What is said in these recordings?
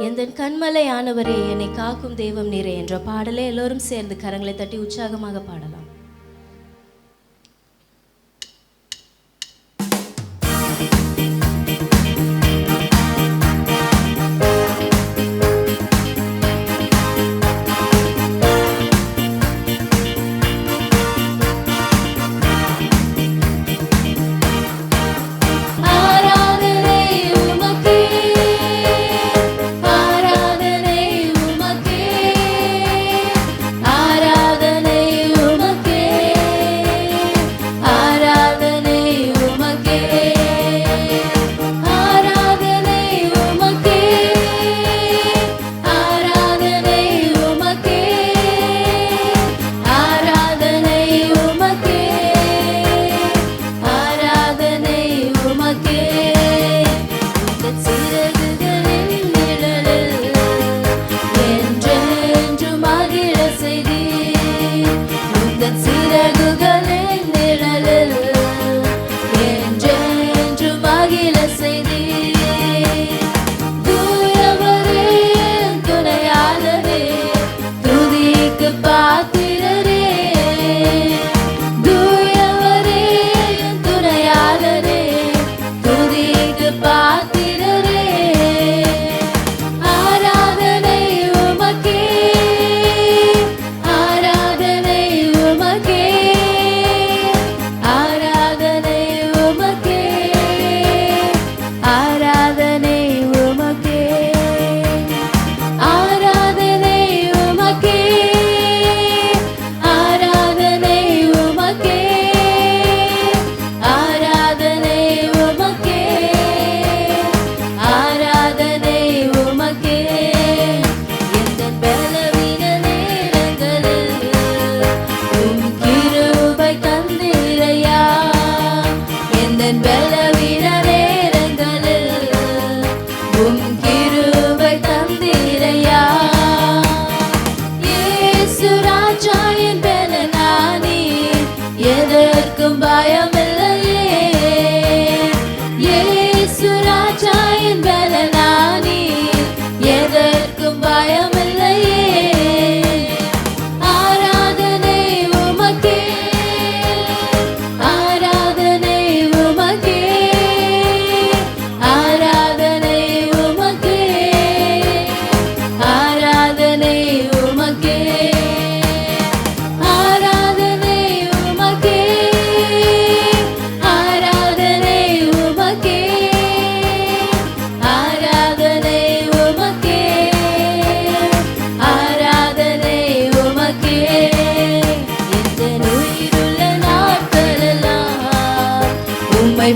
எந்தன் கண்மலை ஆனவரே, என்னை காக்கும் தெய்வம் நீரே என்ற பாடலை எல்லோரும் சேர்ந்து கரங்களை தட்டி உற்சாகமாக பாடலாம்.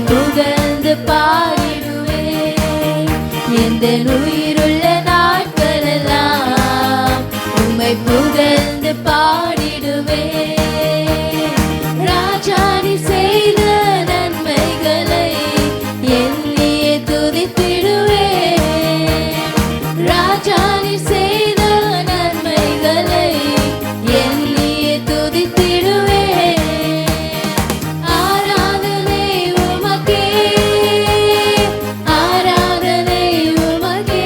புகழ்ந்து பாடிடுவேன், எந்தன் உயிருள்ள நாட்களெல்லாம் உம்மை புகழ்ந்து பாடிடுவேன். ராஜா நீ செய்த நன்மைகளை எண்ணியே துதித்திடுவேன். ராஜா நீ செய்த நன்மைகளை எண்ணியே துதித்திடுவேன். ஆராதனை உமக்கே, ஆராதனை உமக்கே,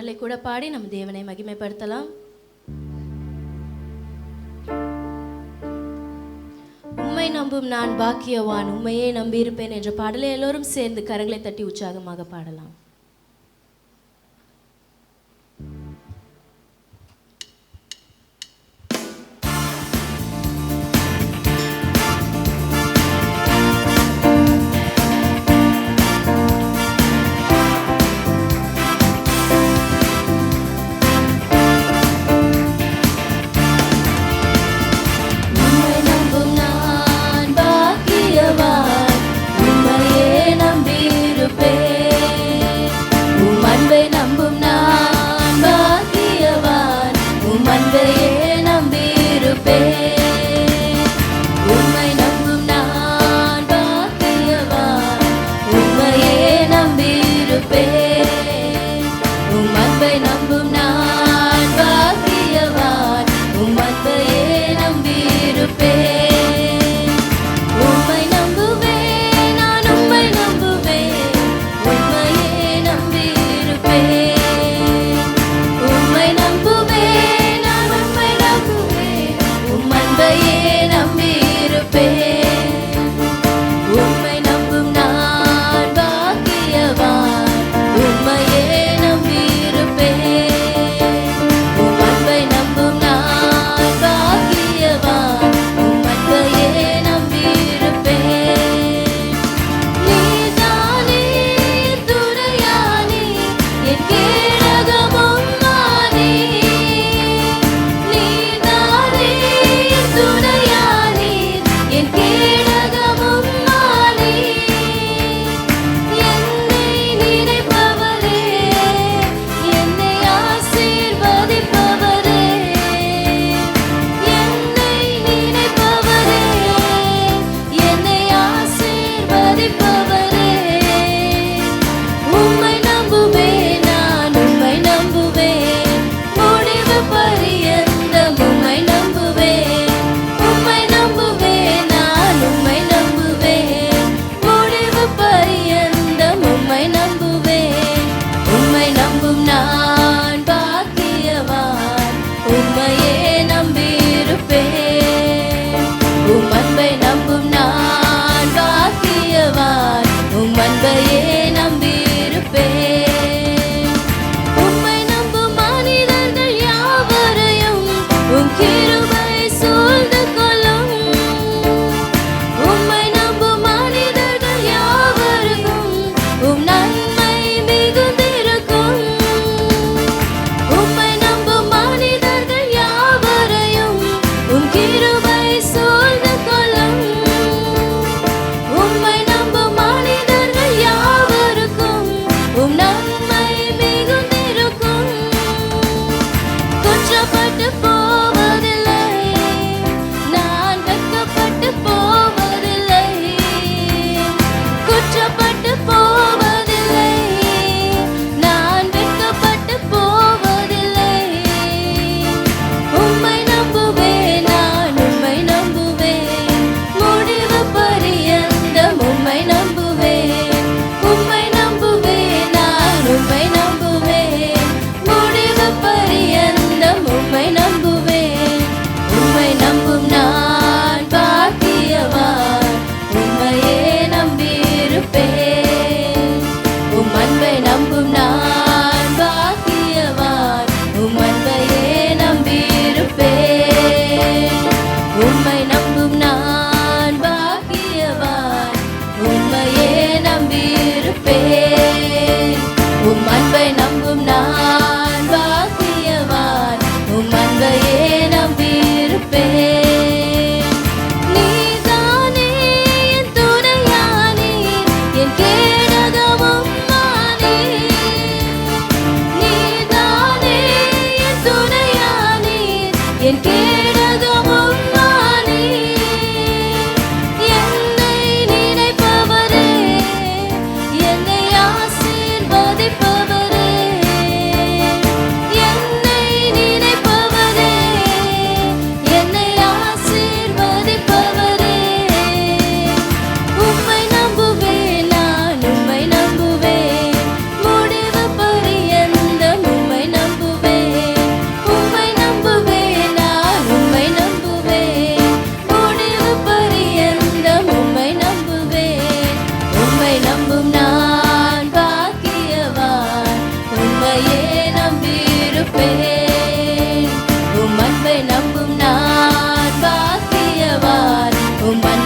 பாடலை கூட பாடி நம் தேவனை மகிமைப்படுத்தலாம். உம்மை நம்பும் நான் பாக்கியவான், உம்மையே நம்பியிருப்பேன் என்ற பாடலை எல்லோரும் சேர்ந்து கரங்களை தட்டி உற்சாகமாக பாடலாம்.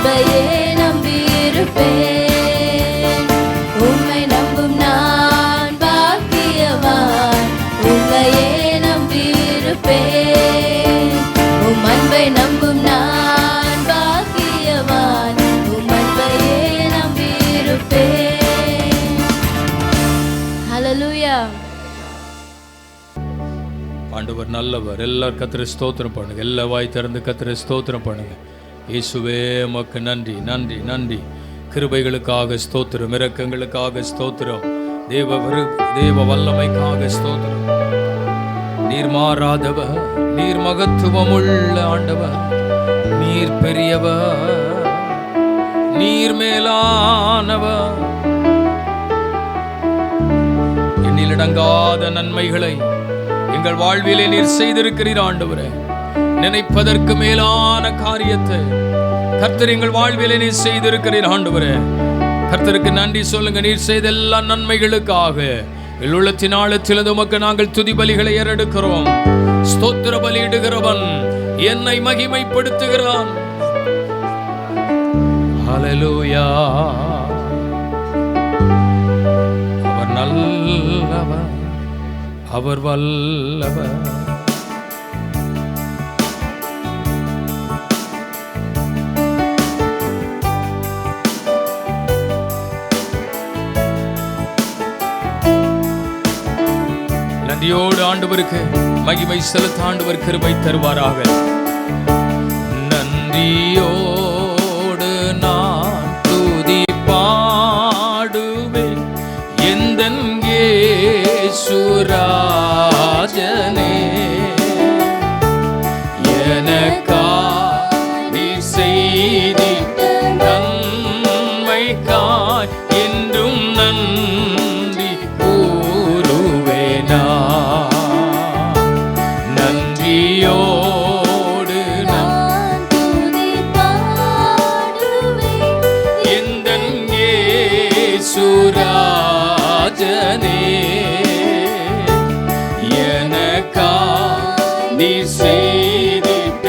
அன்பையே நம்பியிருப்பேன். உம்மை நம்பும் நான் பாக்கியவான், உம்மையே நம்பியிருப்பேன். உம் அன்பை நம்பும் நான் பாக்கியவான், உம் அன்பையே நம்பியிருப்பேன். ஹல்லேலூயா. ஆண்டவர் நல்லவர். எல்லாரும் கர்த்தரை ஸ்தோத்திரம் பண்ணுங்க. எல்லா வாய் திறந்து கர்த்தரை ஸ்தோத்திரம் பண்ணுங்க. இயேசுவே உமக்கு நன்றி, நன்றி, நன்றி. கிருபைகளுக்காக ஸ்தோத்திரம், இரக்கங்களுக்காக ஸ்தோத்திரம், தேவ வல்லமைக்காக ஸ்தோத்திரம். நீர் மாறாதவர், நீர் மகத்துவமுள்ள ஆண்டவர், நீர் பெரியவர், நீர் மேலானவர். எண்ணிலடங்காத நன்மைகளை எங்கள் வாழ்விலே நீர் செய்திருக்கிறீர் ஆண்டவரே. நினைப்பதற்கு மேலான காரியத்தை கர்த்தர் எங்கள் வாழ்விலே நீர் செய்திருக்கிறீர் ஆண்டவரே. கர்த்தருக்கு நன்றி சொல்லுங்க. நீர் செய்த எல்லா நன்மைகளுக்காக எங்கள் உள்ளத்தின் ஆழத்தில் உமக்கு நாங்கள் துதி பலிகளை ஏறெடுக்கிறோம். ஸ்தோத்திர பலியிடுகிறவன் என்னை மகிமைப்படுத்துகிறான். ஹல்லேலூயா. அவர் நல்லவர், அவர் வல்லவர். நன்றியோடு ஆண்டவருக்கு மகிமை செலுத்த ஆண்டவர் கிருபை தருவாராக. நன்றியோடு நான் துதி பாடுவேன் எந்தன் இயேசுராஜனே. எனக்காய் நீர் செய்திட்ட நன்மைக்காய் என்றும் நன்றி கூறுவேனா. நன்றியோடு நான் துதி பாடுவேன் எந்தன் இயேசுராஜனே. எனக்காய் நீர் செய்திட்ட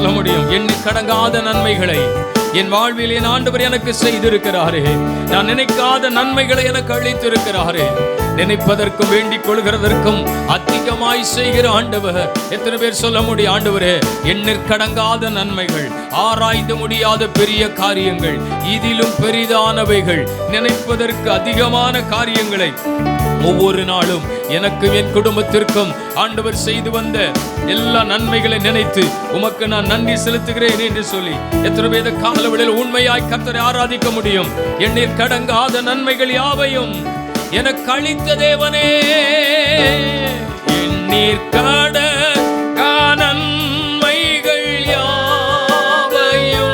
சொல்ல முடியும்? எண்ணி கடங்காத நன்மைகளை என் வாழ்வில் என் ஆண்டவர் எனக்கு செய்திருக்கிறாரே. நான் நினைக்காத நன்மைகளை எனக்கு அளித்திருக்கிறாரே. நினைப்பதற்கும் வேண்டிக் கொள்கிறதற்கும் அதிகமாய் செய்கிற ஆண்டவர். எத்தனை பேர் சொல்ல முடியும்? ஆண்டவரே, எண்ணிற்கடங்காத நன்மைகள், ஆராய்ந்து முடியாத பெரிய காரியங்கள், இதிலும் பெரிதானவைகள், நினைப்பதற்கு அதிகமான காரியங்களை ஒவ்வொரு நாளும் எனக்கும் என் குடும்பத்திற்கும் ஆண்டவர் செய்து வந்த எல்லா நன்மைகளை நினைத்து உமக்கு நான் நன்றி செலுத்துகிறேன் என்று சொல்லி எத்தனை பேர் காலவெளியில் உண்மையாய் கர்த்தரை ஆராதிக்க முடியும்? எண்ணீர் கடங்காத நன்மைகள் யாவையும் எனக்கு அளித்த தேவனே, எண்ணீர் கடங்கா நன்மைகள் யாவையும்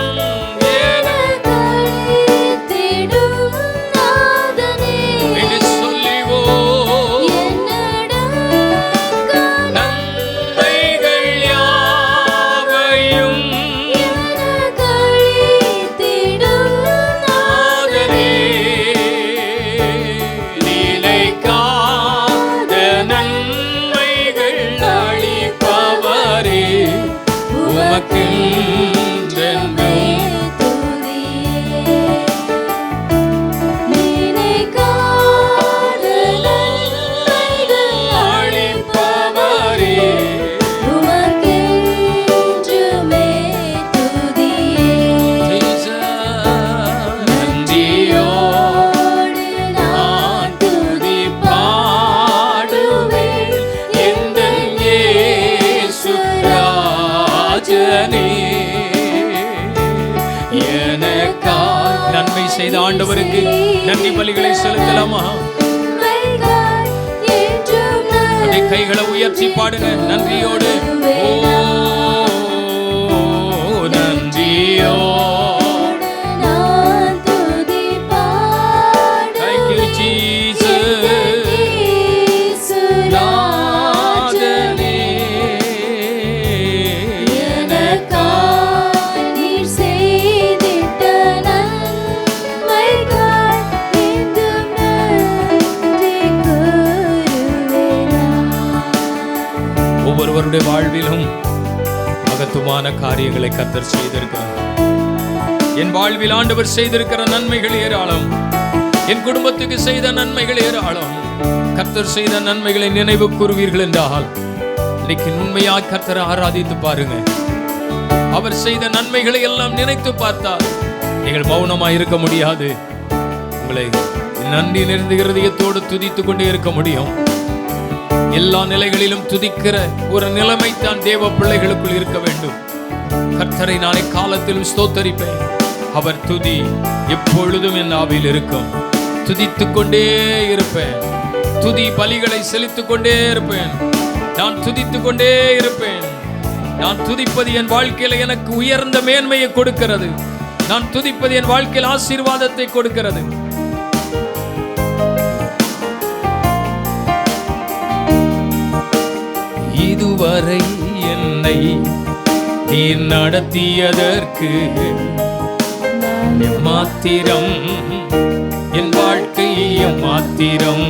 நன்மை செய்த ஆண்டவருக்கு நன்றி பலிகளை செலுத்தலாமா? கைகளை உயர்த்தி பாடுங்க நன்றியோடு. நன்றியோ ஒவ்வொருவருடைய வாழ்விலும் மகத்துவமான காரியங்களை கர்த்தர் செய்திருக்கிறார். என் வாழ்வில் ஆண்டவர் செய்திருக்கிற நன்மைகள் ஏராளம். என் குடும்பத்துக்கு செய்த நன்மைகள் ஏராளம். கர்த்தர் செய்த நன்மைகளை நினைவு கூறுவீர்கள் என்றால் இன்னைக்கு உண்மையாக கர்த்தரை ஆராதித்து பாருங்க. அவர் செய்த நன்மைகளை எல்லாம் நினைத்து பார்த்தால் நீங்கள் மௌனமாய் இருக்க முடியாது. உங்களை நன்றி நிறைந்த இருதயத்தோடு துதித்துக் கொண்டே இருக்க முடியும். எல்லா நிலைகளிலும் துதிக்கிற ஒரு நிலைமை தான் தேவ பிள்ளைகளுக்குள் இருக்க வேண்டும். கர்த்தரை நாளை காலத்திலும் ஸ்தோத்தரிப்பேன். அவர் துதி எப்பொழுதும் என் ஆவியில் இருக்கும். துதித்துக் கொண்டே இருப்பேன். துதி பலிகளை செலுத்திக் கொண்டே இருப்பேன். நான் துதித்துக் கொண்டே இருப்பேன். நான் துதிப்பது என் வாழ்க்கையில எனக்கு உயர்ந்த மேன்மையை கொடுக்கிறது. நான் துதிப்பது என் வாழ்க்கையில் ஆசீர்வாதத்தை கொடுக்கிறது. இதுவரை என்னை நீர் நடத்தியதற்கு மாத்திரம், என் வாழ்க்கை மாத்திரம்.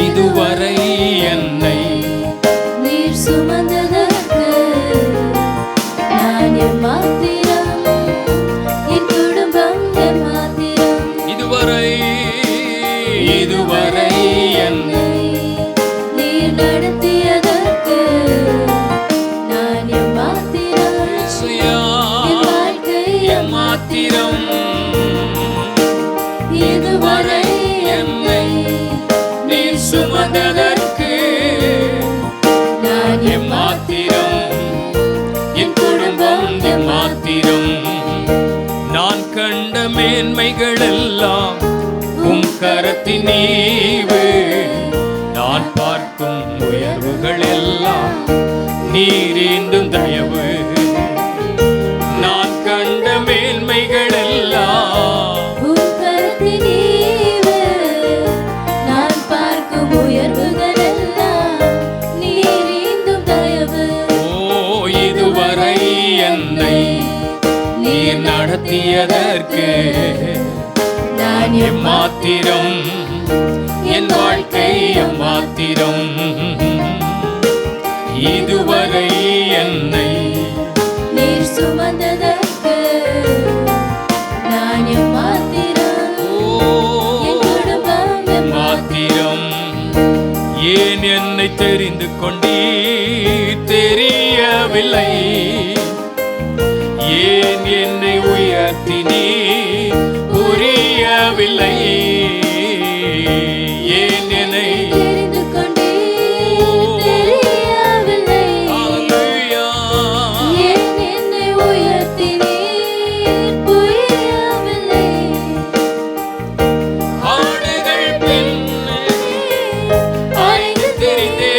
இதுவரை என்னை நீர் சுமந்ததற்கு நான் மாத்திரம், என் குடும்பம் மாத்திரம். இதுவரை என்னை நடத்தியதற்கு நான் மாத்திரம், என் வாழ்க்கை மாத்திரம். இதுவரை என்னை நீர் சுமந்ததற்கு நான் மாத்திரம், என் குடும்பம் மாத்திரம். நான் கண்ட மேன்மைகள் எல்லாம் உம் கரத்தின் ஈவு. நான் பார்க்கும் உயர்வுகள் எல்லாம் நீரேந்தும் தயவு. நான் கண்ட மேன்மைகள் எல்லாம் உம் கரத்தின் ஈவு. நான் பார்க்கும் உயர்வுகள் எல்லாம் நீரேந்தும் தயவு. ஓ, இதுவரை என்னை நீர் நடத்தியதற்கு நான் மாத்திரம், என் வாழ்க்கை மாத்திரம். இதுவரை என்னை என்னை தெரிந்து கொண்டீ தெரியவில்லை, ஏன் என்னை உயர்த்தினீ புரியவில்லை, ஏன் என்னை தெரிந்து கொண்டே தெரியவில்லை, ஏன் என்னை உயர்த்தினீர் புரியவில்லை. ஆடுகள் பின்னே அறிந்து தெரிந்தே,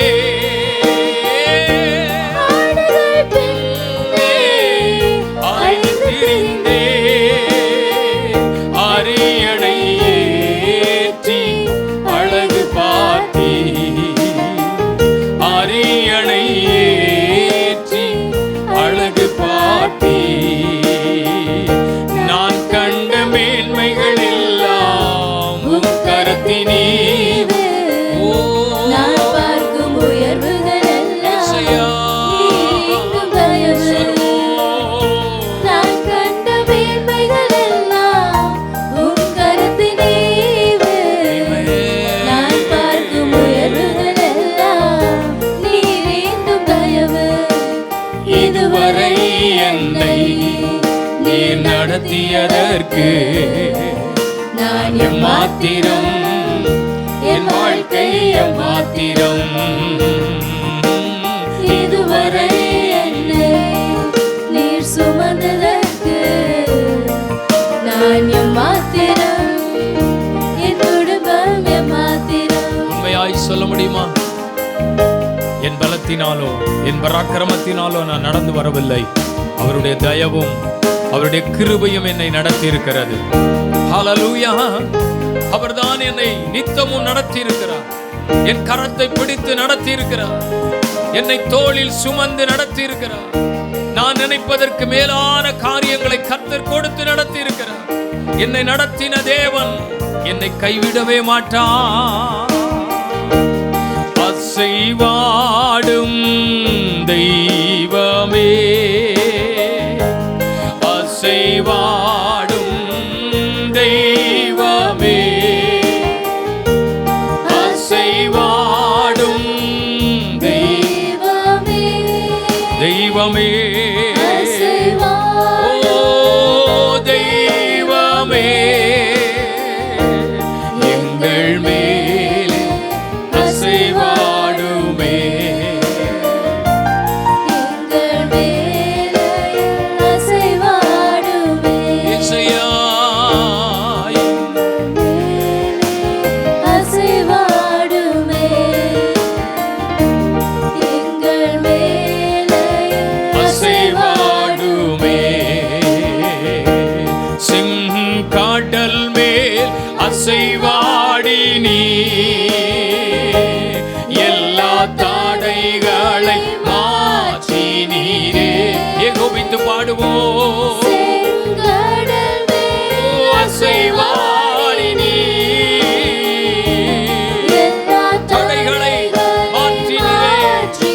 ஆடுகள் பின்னே அறிந்து தெரிந்தே, அரியணை ஏற்றி அழகு பார்த்தீ, அரியணை ஏற்றி அழகு பார்த்தீ, நான் கண்ட மேன்மைகள் எல்லாம் உம் கரத்தினீவே. ஓ நான் பார்க்கும் உயர்வுகள் எல்லாம் இசையா, நீங்கும் தயவு. நான் கண்ட மேன்மைகள் எல்லாம் உம் கரத்தினீவே. நான் பார்க்கும் உயர்வுகள் எல்லாம் நீரேந்தும் தயவு. இதுவரை என்னை நீர் நடத்தியதற்கு நான் எம்மாத்திரம், என் வாழ்க்கை எம்மாத்திரம். இதுவரை என்னை நீர் சுமந்ததற்கு நான் எம்மாத்திரம், என் குடும்பம் எம்மாத்திரம். உண்மையாய் சொல்ல முடியுமா? என் பலத்தினாலோ என் பராக்கிரமத்தினாலோ நான் நடந்து வரவில்லை, அவருடைய தயவும் அவருடைய கிருபையும் என்னை நடத்தி இருக்கிறது. ஹல்லேலூயா. அவர்தான் என்னை நித்தமும் நடத்தி இருக்கிறார், என் கரத்தை பிடித்து நடத்தி இருக்கிறார், என்னை தோளில் சுமந்து நடத்தி இருக்கிறார். நான் நினைப்பதற்கு மேலான காரியங்களை கர்த்தர் கொடுத்து நடத்தி இருக்கிறார். என்னை நடத்தின தேவன் என்னை கைவிடவே மாட்டார். அசைவாடும் தெய்வமே, அசைவாடும் தெய்வமே, அசைவாடும் தெய்வமே, தெய்வமே, அசைவாடும் ஓ தெய்வமே, எங்கள் மேலே அசைவாடுமே, எங்கள் மேலே அசைவாடுமே. இசையா, அசைவாடுமே, எங்கள் மேலே அசைவாடுமே. செங்காடல் மேல் அசைவாடி நீ எல்லா தாடைகளை மாற்றி நீரே. ஏகோபித்து பாடுவோம். செங்கடல் மேல் அசைவாடி நீ எல்லா தடைகளை மாற்றினீரே.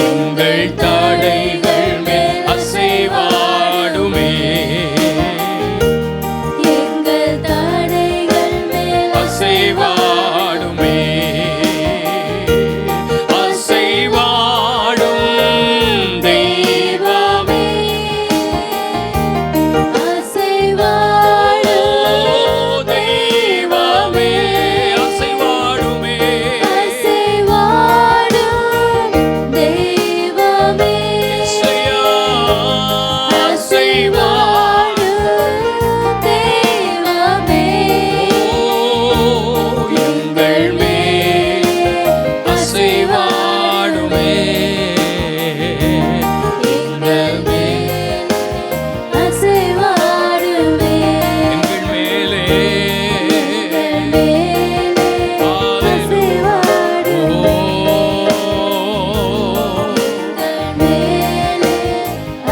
எங்கள் தடைகள் மேல் அசைவாடுமே, எங்கள் தடைகள் மேல் அசைவாடுமே, அசைவாடும் தெய்வமே, அசைவாடும் தெய்வமே, அசைவாடுமே, அசைவாடும் தெய்வமே, இசையா, அசைவாடும் தெய்வமே. எங்கள் மேல் அசைவாடுமே, எங்கள் மேல் அசைவாடுமே, எங்கள் மேலே எங்கள் மேலே அசைவாடுமே, எங்கள் மேலே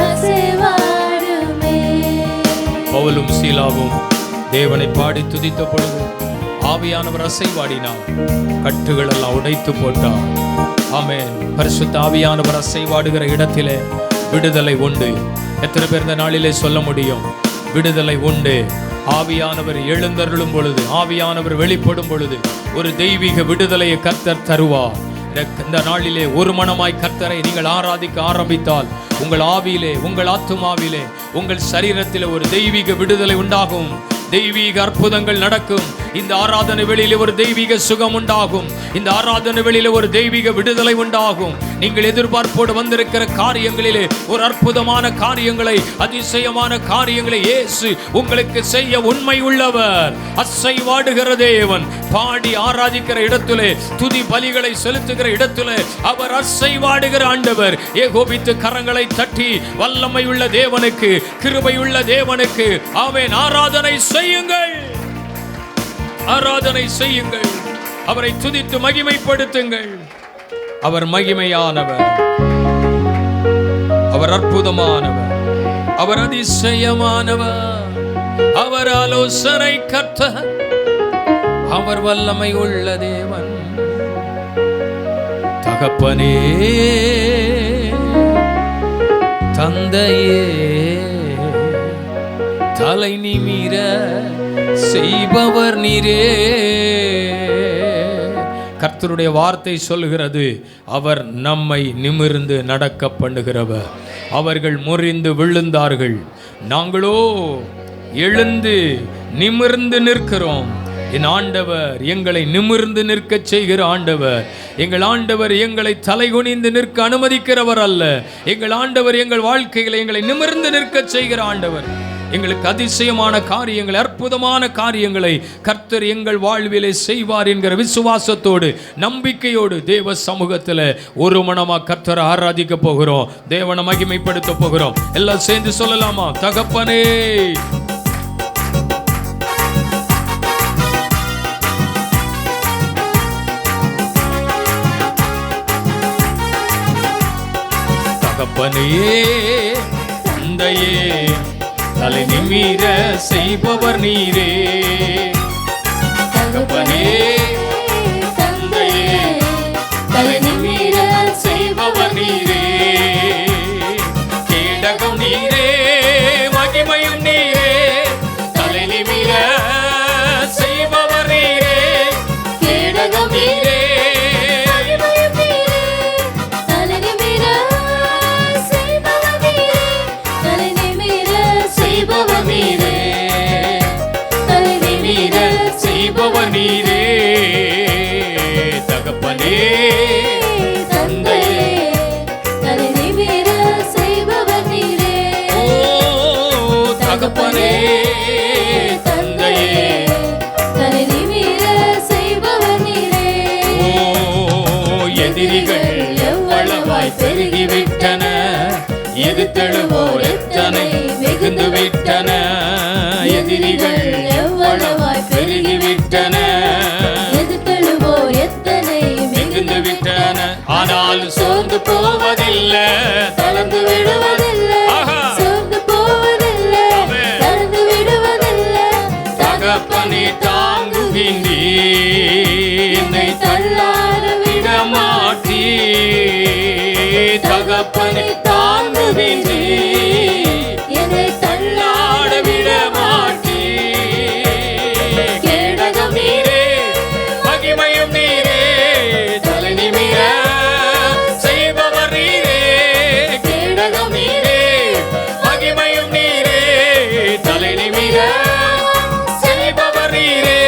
அசைவாடுமே. பவுலும் சீலாவும் தேவனை பாடி துதித்த பொழுது ஆவியானவர் அசைவாடினார், கட்டுகள் எல்லாம் உடைத்து போட்டார். ஆமென். பரிசுத்த ஆவியானவர் அசைவாடுகிற இடத்திலே விடுதலை உண்டு. எத்தனை பேர் இந்த நாளிலே சொல்ல முடியும்? விடுதலை உண்டு. ஆவியானவர் எழுந்தருளும் பொழுது, ஆவியானவர் வெளிப்படும் பொழுது ஒரு தெய்வீக விடுதலையை கர்த்தர் தருவார். இந்த நாளிலே ஒரு மனமாய் கர்த்தரை நீங்கள் ஆராதிக்க ஆரம்பித்தால் உங்கள் ஆவியிலே, உங்கள் ஆத்துமாவிலே, உங்கள் சரீரத்திலே ஒரு தெய்வீக விடுதலை உண்டாகும். தெய்வீக அற்புதங்கள் நடக்கும். இந்த ஆராதனை வெளியில ஒரு தெய்வீக சுகம் உண்டாகும். இந்த ஆராதனை வெளியில ஒரு தெய்வீக விடுதலை உண்டாகும். நீங்கள் எதிர்பார்ப்போடு வந்திருக்கிற காரியங்களிலே ஒரு அற்புதமான காரியங்களை, அதிசயமான காரியங்களை இயேசு உங்களுக்கு செய்ய உண்மை உள்ளவர். அசைவாடுகிற தேவன். பாடி ஆராதிக்கிற இடத்திலே, துதி பலிகளை செலுத்துகிற இடத்திலே அவர் அசைவாடுகிற ஆண்டவர். ஏகோபித்து கரங்களை தட்டி வல்லமை உள்ள தேவனுக்கு, கிருபை உள்ள தேவனுக்கு ஆமென் ஆராதனை செய்யுங்கள். ஆராதனை செய்யுங்கள். அவரை துதித்து மகிமைப்படுத்துங்கள். அவர் மகிமையானவர், அவர் அற்புதமானவர், அவர் அதிசயமானவர், அவர் ஆலோசனை கர்த்தர், அவர் வல்லமை உள்ள தேவன். தகப்பனே, தந்தையே, தலை நிமிர செய்பவர் நீரே. கர்த்தருடைய வார்த்தை சொல்கிறது, அவர் நம்மை நிமிர்ந்து நடக்க பண்ணுகிறவர். அவர்கள் முறிந்து விழுந்தார்கள், நாங்களோ எழுந்து நிமிர்ந்து நிற்கிறோம். என் ஆண்டவர் எங்களை நிமிர்ந்து நிற்க செய்கிற ஆண்டவர். எங்கள் ஆண்டவர் எங்களை தலைகுனிந்து நிற்க அனுமதிக்கிறவர் அல்ல. எங்கள் ஆண்டவர் எங்கள் வாழ்க்கைகளை எங்களை நிமிர்ந்து நிற்க செய்கிற ஆண்டவர். எங்களுக்கு அதிசயமான காரியங்களை, அற்புதமான காரியங்களை கர்த்தர் எங்கள் வாழ்விலே செய்வார் என்கிற விசுவாசத்தோடு, நம்பிக்கையோடு தேவ சமூகத்தில் ஒரு மனமா கர்த்தரை ஆராதிக்க போகிறோம். தேவனை மகிமைப்படுத்த போகிறோம். எல்லாம் சேர்ந்து சொல்லலாமா? தகப்பனே, தகப்பனையே, தந்தையே, தலை நிமிர செய்பவர் நீரே. தகப்பனே, தந்தையே, தலை நிமிர செய்பவர் நீரே. கேடகம் நீரே, மகிமையும் நீரே, தலை நிமிர செய்பவர் நீரே. கேடகம் நீரே, செய்பவர் நீரே. தகப்பனே, தந்தையே, தலை நிமிர செய்பவர் நீரே. ஓ தகப்பனே, தந்தையே, தலை நிமிர செய்பவர் நீரே. ஓ எதிரிகள் எவ்வளவாய் பெருகிவிட்டன, எதிர்த்தெழுவோர் எத்தனை மிகுந்து விட்டன. எதிரிகள் எவ்வளவாய் பெருகிவிட்டன, எதிர்த்தெழுவோர் எத்தனை மிகுந்து விட்டன. ஆனால் சோர்ந்து போவதில்லை, தளர்ந்து விடுவதில்லை, சோர்ந்து போவதில்லை, தளர்ந்து விடுவதில்லை. தகப்பனே, தாங்குகின்றீ, என்னை தள்ளாட விட மாட்டீ. தகப்பனே, தாங்குகின்றீ, என்னை தள்ளாட விட மாட்டீ. கேடகம் நீரே, மகிமையும் நீரே, தலை நிமிர செய்பவர் நீரே. கேடகம் நீரே, மகிமையும் நீரே, தலை நிமிர செய்பவர் நீரே.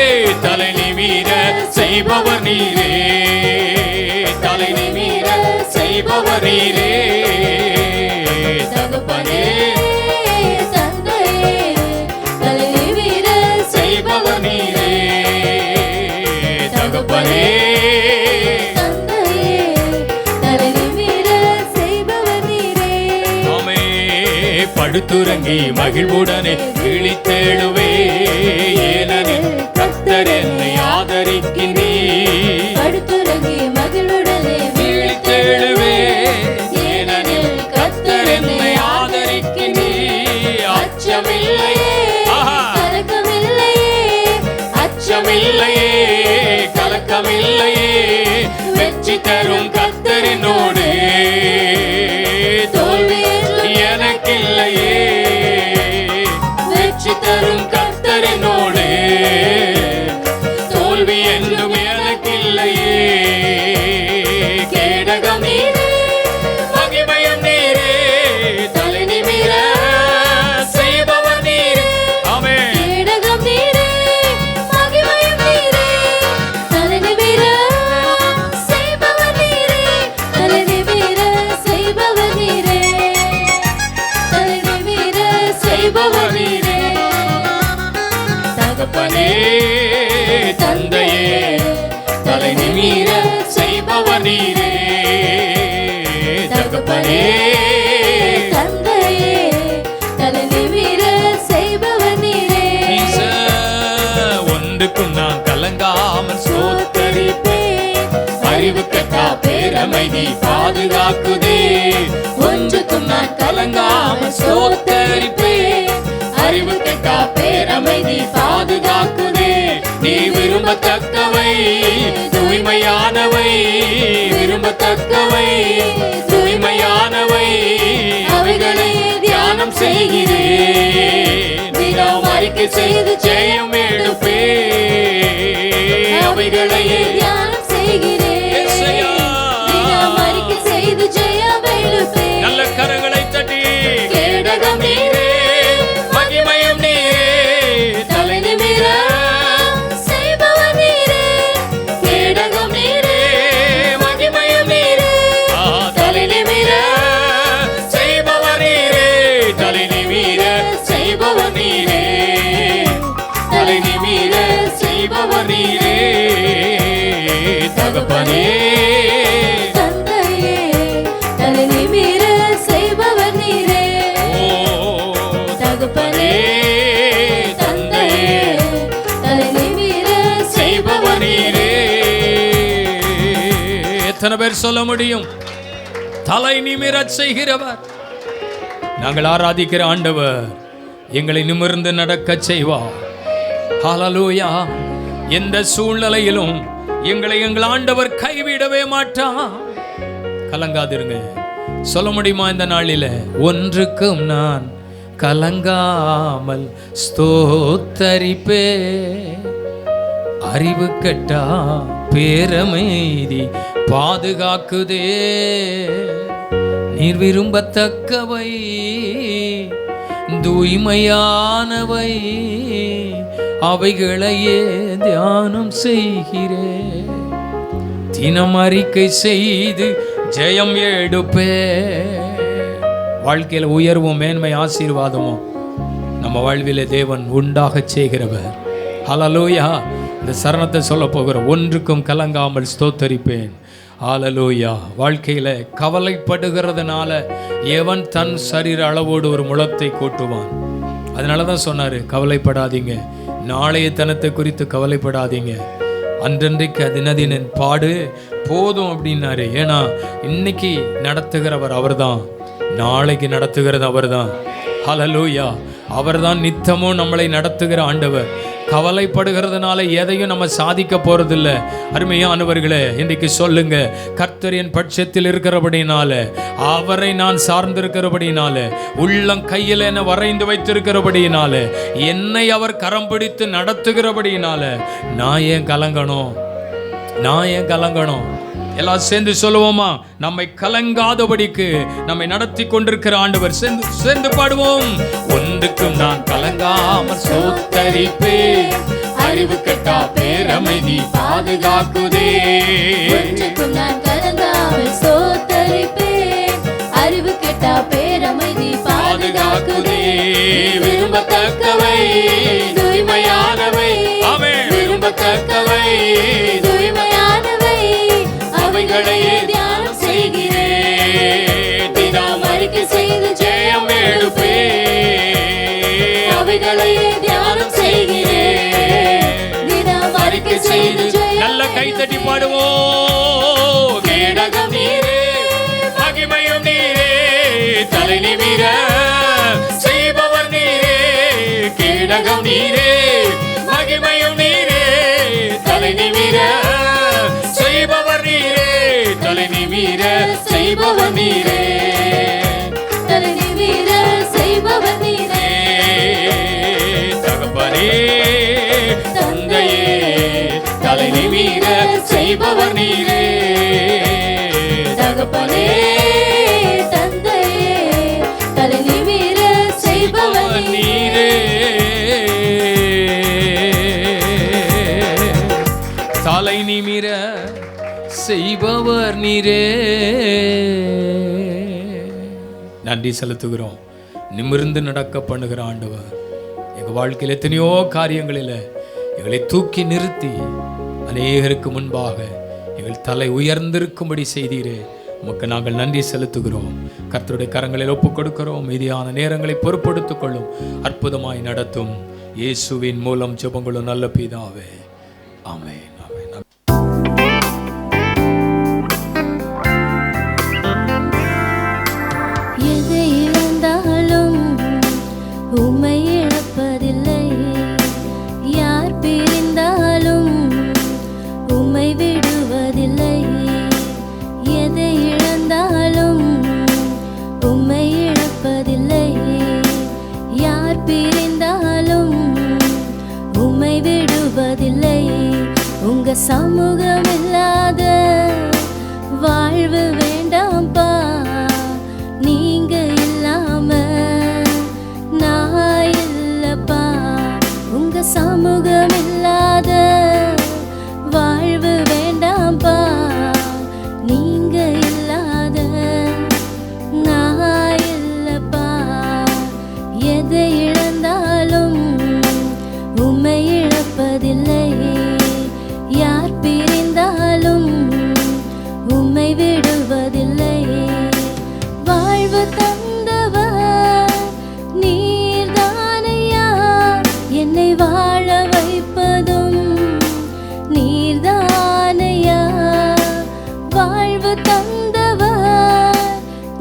தலை நிமிர செய்பவர் நீரே, தலை நிமிர செய்பவர் நீரே. தகப்பனே, தந்தையே, தலை நிமிர செய்பவர் நீரே. தகப்பனே, தந்தையே, தலை நிமிர செய்பவர் நீரே. ஆமே, படுத்துறங்கி மகிழ்வுடனே விழித்தெழுவே, ஏனெனில் கர்த்தர் என்னை ஆதரிக்கின்றீர். படுத்துறங்கி மகிழ்வுடனே விழித்தெழுவே, ஏனெனில் கர்த்தர் என்னை ஆதரிக்கின்றீர். அச்சமில்லையே, கலக்கமில்லையே, அச்சமில்லையே, கலக்கமில்லையே. வெற்றி தரும் கர்த்தரினோடு தோல்வி எனக்கில்லையே. வெற்றி தகப்பனே தந்தையே தலை நிமிர செய்பவர் நீரே. தகப்பனே தந்தையே தலை நிமிர செய்பவர் நீரே. ஒன்றுக்கும் நான் கலங்காமல் ஸ்தோத்தரிப்பேன். அறிவு கட்டா பேரமைதி பாதுகாக்குதே. ஒன்றுக்கும் நான் கலங்காமல் ஸ்தோத்தரிப்பேன். அறிவு கட்டா பேரமைதி பாதுகாக்குதே. நீ விரும்பத்தக்கவை தூய்மையானவை, விரும்பத்தக்கவை தூய்மையானவை, அவைகளை தியானம் செய்கிறேன். தினம் அறிக்கை செய்து ஜெயம் எடுப்பே. அவைகளை தியானம் செய்கிறேன். தினம் அறிக்கை செய்து ஜெயம் எடுப்பே. நல்ல கரங்களை தட்டி கேடகம் நீரே, மகிமையும் நீரே, தலை நிமிர செய்பவர் நீரே. கேடகம் நீரே, மகிமையும் நீரே, தலை நிமிர செய்பவர் நீரே. தலை நிமிர செய்பவர் நீரே, தலை நிமிர செய்பவர் நீரே. தகப்பனே தந்தையே தலை நிமிர செய்பவர் நீரே. தகப்பனே தந்தையே தலை நிமிர செய்பவர் நீரே. எத்தனை பேர் சொல்ல முடியும் தலை நிமிரச் செய்கிறவர்? நாங்கள் ஆராதிக்கிற ஆண்டவர் எங்களை நிமிர்ந்து நடக்க செய்வார். ஹல்லேலூயா. எந்த சூழ்நிலையிலும் எங்களை எங்கள் ஆண்டவர் கைவிடவே மாட்டார். கலங்காதிருங்க. சொல்ல முடியுமா இந்த நாளில? ஒன்றுக்கும் நான் கலங்காமல் ஸ்தோத்தரிப்பே. அறிவு கட்டா பேரமைதி பாதுகாக்குதே. நீர் விரும்பத்தக்கவை தூய்மையானவை, அவைகளையே தியானம் செய்கிறேன். தினம் அறிக்கை செய்து ஜெயம் எடுப்பே. வாழ்க்கையில் உயர்வும் மேன்மை ஆசீர்வாதமும் நம்ம வாழ்விலே தேவன் உண்டாக செய்கிறவர். ஹல்லேலூயா. இந்த சரணத்தை சொல்ல போகிறோம். ஒன்றுக்கும் கலங்காமல் ஸ்தோத்தரிப்பேன். ஹல்லேலூயா. வாழ்க்கையில கவலைப்படுகிறதுனால எவன் தன் சரீர அளவோடு ஒரு முழத்தை கூட்டுவான்? அதனால தான் சொன்னாரு, கவலைப்படாதீங்க, நாளைய தனத்தை குறித்து கவலைப்படாதீங்க, அன்றன்றைக்கு அதினதின் பாடு போதும் அப்படின்னாரு. ஏன்னா இன்னைக்கு நடத்துகிறவர் அவர்தான், நாளைக்கு நடத்துகிறது அவர்தான். ஹல்லேலூயா. அவர்தான் நித்தமும் நம்மளை நடத்துகிற ஆண்டவர். கவலைப்படுகிறதுனால எதையும் நம்ம சாதிக்க போறதில்லை. அருமையானவர்களே, இன்றைக்கு சொல்லுங்க, கர்த்தர் என் பட்சத்தில் இருக்கிறபடினால, அவரை நான் சார்ந்திருக்கிறபடினால, உள்ளம் கையில் என்ன வரைந்து வைத்திருக்கிறபடினால, என்னை அவர் கரம் பிடித்து நடத்துகிறபடினால நான் ஏன் கலங்கணும்? நான் ஏன் கலங்கணும்? எல்லாம் சேர்ந்து சொல்லுவோமா? நம்மை கலங்காதபடிக்கு நம்மை நடத்தி கொண்டிருக்கிற ஆண்டவர். சேர்ந்து பாடுவோம். ஒன்றுக்கும் நான் கலங்காமல் ஸ்தோத்தரிப்பேன். அறிவு கட்டா பேரமைதி பாதுகாக்குதே. ஒன்றுக்கும் நான் கலங்காமல் ஸ்தோத்தரிப்பேன். அறிவு கெட்டா பேரமைதி பாதுகாக்குதே. விரும்பத்தக்கவை தூய்மையானவை, ஆமென். விரும்பத்தக்கவை தூய்மையானவை, அவைகளையே தியானம் செய்கிறேன். தினம் அறிக்கை செய்து ஜெயம் எடுப்பே. அவைகளையே தியானம் செய்கிறேன். தினம் அறிக்கை செய்து நல்ல கைத்தட்டி பாடுவோம். கேடகம் நீரே, மகிமையும் நீரே, தலை நிமிர செய்பவர் நீரே. கேடகம் நீரே, மகிமையும் நீரே, தலை நிமிர செய்பவர் நீரே. தலை நிமிர செய்பவர் நீரே. தலை நிமிர செய்பவர் நீரே. தகப்பனே தந்தையே தலை நிமிர செய்பவர் நீரே. தகப்பனே தந்தையே தலை நிமிர செய்பவர் நீரே. தலை நிமிர செய்பவர் நீரே. நன்றி செலுத்துகிறோம். நிமிர்ந்து நடக்க பண்ணுகிற ஆண்டவர். எங்கள் வாழ்க்கையில் எத்தனையோ காரியங்களில் எங்களை தூக்கி நிறுத்தி அநேகருக்கு முன்பாக எங்கள் தலை உயர்ந்திருக்கும்படி செய்தீரே, உமக்கு நாங்கள் நன்றி செலுத்துகிறோம். கர்த்தருடைய கரங்களில் ஒப்புக் கொடுக்கிறோம். மீதியான நேரங்களை பொறுப்படுத்திக் கொள்ளும், அற்புதமாய் நடத்தும். இயேசுவின் மூலம் ஜெபங்களும் நல்ல பிதாவே, ஆமென். எதை இழந்தாலும் உம்மை இழப்பதில்லை, யார் பிரிந்தாலும் உம்மை விடுவதில்லை. எதை இழந்தாலும் உம்மை இழப்பதில்லை, யார் பிரிந்தாலும் உம்மை விடுவதில்லை. உங்க சமூகம் இல்லாத வாழ்வு வேண்டாம்பா, நீங்க இல்லாம நான் இல்லப்பா. உங்க சமூகம் இல்லாத வாழ்வு வேண்டாம்பா, நீங்க இல்லாத நான் இல்லப்பா. எதை இழந்தாலும் உம்மை இழப்பதில்லை, யார் பிரிந்தாலும் உம்மை விடுவதில்லை. வாழ்வு தந்தவர் நீர்தானையா, என்னை வாழ வைப்பதும் நீர்தானையா. வாழ்வு தந்தவர்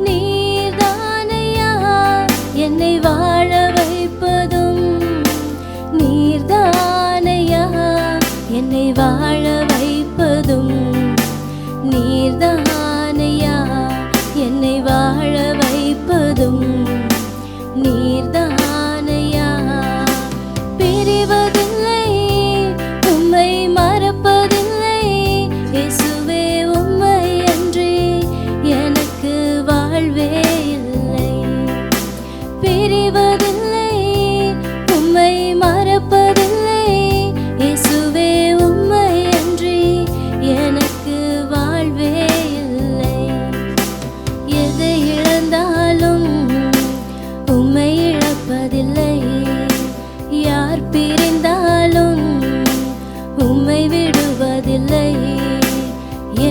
நீர்தானையா, என்னை வாழ வைப்பதும் நீர்தானையா. என்னை வாழ வைப்பதும் நீர்தானையா, என்னை வாழ வைப்பதும் நீர்தானையா. பிரிவதில்லை, உம்மை மறப்பதில்லை, இயேசுவே உம்மை அன்றி எனக்கு வாழ்வே இல்லை. பிரிவதில்லை, உம்மை மறப்பதில்லை, இயேசுவே உம்மை அன்றி எனக்கு வாழ்வே இல்லை. எதை இழந்தாலும் உம்மை இழப்பதில்லை, யார் பிரிந்தாலும் உம்மை விடுவதில்லை.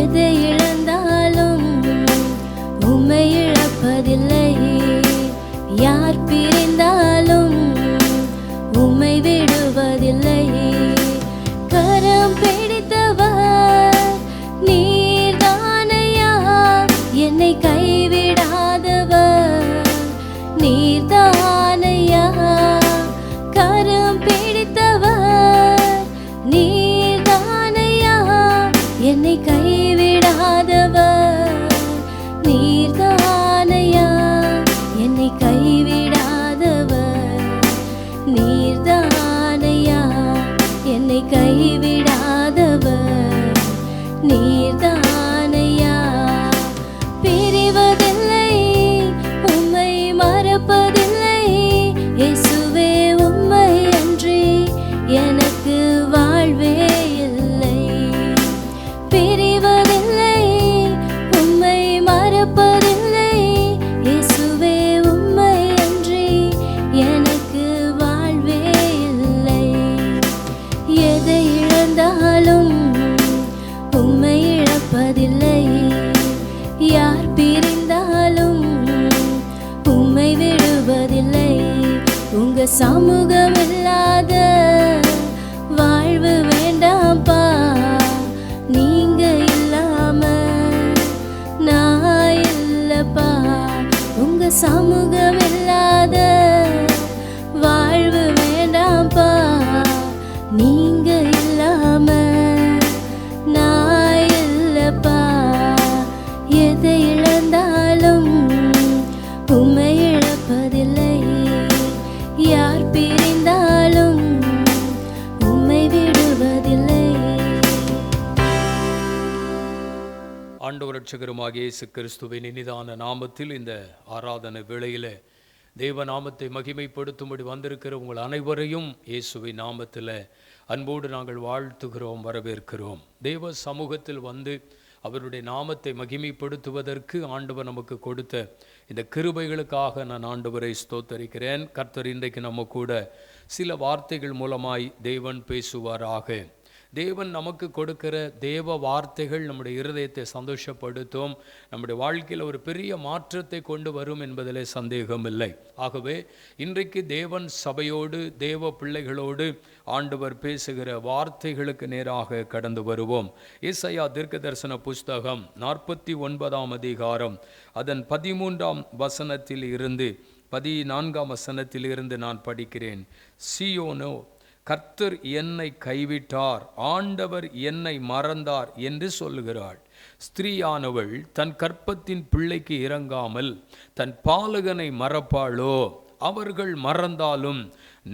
எதை இழந்தாலும் உம்மை இழப்பதில்லை, யார் பிரிந்தாலும் உம்மை விடுவதில்லை. கரம் பிடித்தவர் நீர்தானையா, என்னை கைவிடாதவர் நீர்தானையா. கரம் பிடித்தவர் நீர்தானையா, என்னை கைவிடாதவர் நீர்தானையா. என்னை கைவிடாதவர் நீர்தானையா, என்னை கைவிடாதவர் நீர்தானையா. பிரிவதில்லை, உம்மை மறப்பதில்லை, இயேசுவே உம்மை அன்றி எனக்கு வாழ்வே இல்லை. பிரிவதில்லை, உம்மை மறப்பதில்லை, இயேசுவே உம்மை அன்றி எனக்கு வாழ்வே இல்லை. எதை இழந்தாலும் உம்மை இழப்பதில்லை, யார் பிரிந்தாலும் உம்மை விடுவதில்லை. உங்க சமூகம் இல்லாத வாழ்வு வேண்டாம்பா, நீங்க இல்லாம நான் இல்லப்பா. உங்க சமூகம் இல்லாத வாழ்வு வேண்டாம்பா, நீங்க இல்லாம நான் இல்லப்பா. எதை இழந்தாலும் உம்மை இழப்பதில்லை, யார் பிரிந்தாலும் உம்மை விடுவதில்லை. ஆண்டவர் ரட்சகருமாகிய இயேசு கிறிஸ்துவின் இனிதான நாமத்தில் இந்த ஆராதனை வேளையிலே தேவ நாமத்தை மகிமைப்படுத்தும்படி வந்திருக்கிற உங்கள் அனைவரையும் இயேசுவின் நாமத்தில் அன்போடு நாங்கள் வாழ்த்துகிறோம், வரவேற்கிறோம். தேவ சமூகத்தில் வந்து அவருடைய நாமத்தை மகிமைப்படுத்துவதற்கு ஆண்டவர் நமக்கு கொடுத்த இந்த கிருபைகளுக்காக நான் ஆண்டவரை ஸ்தோத்தரிக்கிறேன். கர்த்தர் இன்றைக்கு நம்ம கூட சில வார்த்தைகள் மூலமாய் தேவன் பேசுவாராக. தேவன் நமக்கு கொடுக்கிற தேவ வார்த்தைகள் நம்முடைய இருதயத்தை சந்தோஷப்படுத்தும், நம்முடைய வாழ்க்கையில் ஒரு பெரிய மாற்றத்தை கொண்டு வரும் என்பதிலே சந்தேகமில்லை. ஆகவே இன்றைக்கு தேவன் சபையோடு தேவ பிள்ளைகளோடு ஆண்டவர் பேசுகிற வார்த்தைகளுக்கு நேராக கடந்து வருவோம். ஏசாயா தீர்க்கதரிசன புஸ்தகம் 49ஆம் அதிகாரம் அதன் 13ஆம் வசனத்தில் இருந்து 14ஆம் வசனத்தில் இருந்து நான் படிக்கிறேன். சீயோனோ, கர்த்தர் என்னை கைவிட்டார், ஆண்டவர் என்னை மறந்தார் என்று சொல்லுகிறாள். ஸ்திரீயானவள் தன் கற்பத்தின் பிள்ளைக்கு இறங்காமல் தன் பாலகனை மறப்பாளோ? அவர்கள் மறந்தாலும்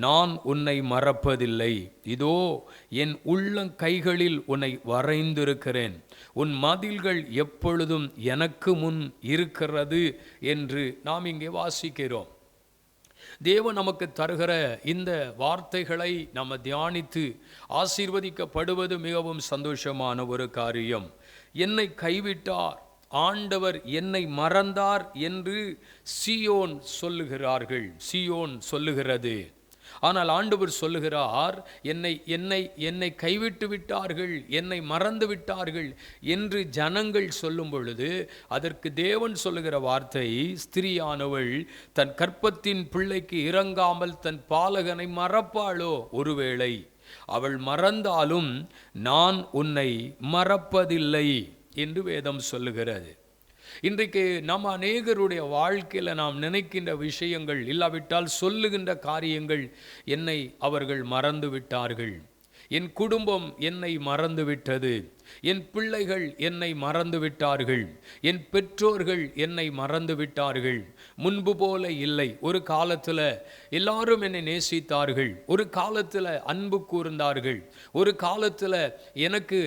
நான் உன்னை மறப்பதில்லை. இதோ என் உள்ளங்கைகளில் உன்னை வரைந்திருக்கிறேன், உன் மதில்கள் எப்பொழுதும் எனக்கு முன் இருக்கிறது என்று நாம் இங்கே வாசிக்கிறோம். தேவன் நமக்கு தருகிற இந்த வார்த்தைகளை நம்ம தியானித்து ஆசீர்வதிக்கப்படுவது மிகவும் சந்தோஷமான ஒரு காரியம். என்னை கைவிட்டார், ஆண்டவர் என்னை மறந்தார் என்று சீயோன் சொல்லுகிறார்கள், சீயோன் சொல்லுகிறது. ஆனால் ஆண்டவர் சொல்லுகிறார், என்னை கைவிட்டு விட்டார்கள், என்னை மறந்து விட்டார்கள் என்று ஜனங்கள் சொல்லும் பொழுது அதற்கு தேவன் சொல்லுகிற வார்த்தை, ஸ்திரீயானவள் தன் கற்பத்தின் பிள்ளைக்கு இறங்காமல் தன் பாலகனை மறப்பாளோ? ஒருவேளை அவள் மறந்தாலும் நான் உன்னை மறப்பதில்லை என்று வேதம் சொல்லுகிறது. இன்றைக்கு நம்ம அநேகருடைய வாழ்க்கையில் நாம் நினைக்கின்ற விஷயங்கள் இல்லாவிட்டால் சொல்லுகின்ற காரியங்கள், என்னை அவர்கள் மறந்து விட்டார்கள், என் குடும்பம் என்னை மறந்து விட்டது, என் பிள்ளைகள் என்னை மறந்து விட்டார்கள், என் பெற்றோர்கள் என்னை மறந்து விட்டார்கள், முன்பு போல இல்லை. ஒரு காலத்தில் எல்லாரும் என்னை நேசித்தார்கள், ஒரு காலத்தில் அன்பு கூர்ந்தார்கள், ஒரு காலத்தில் எனக்கு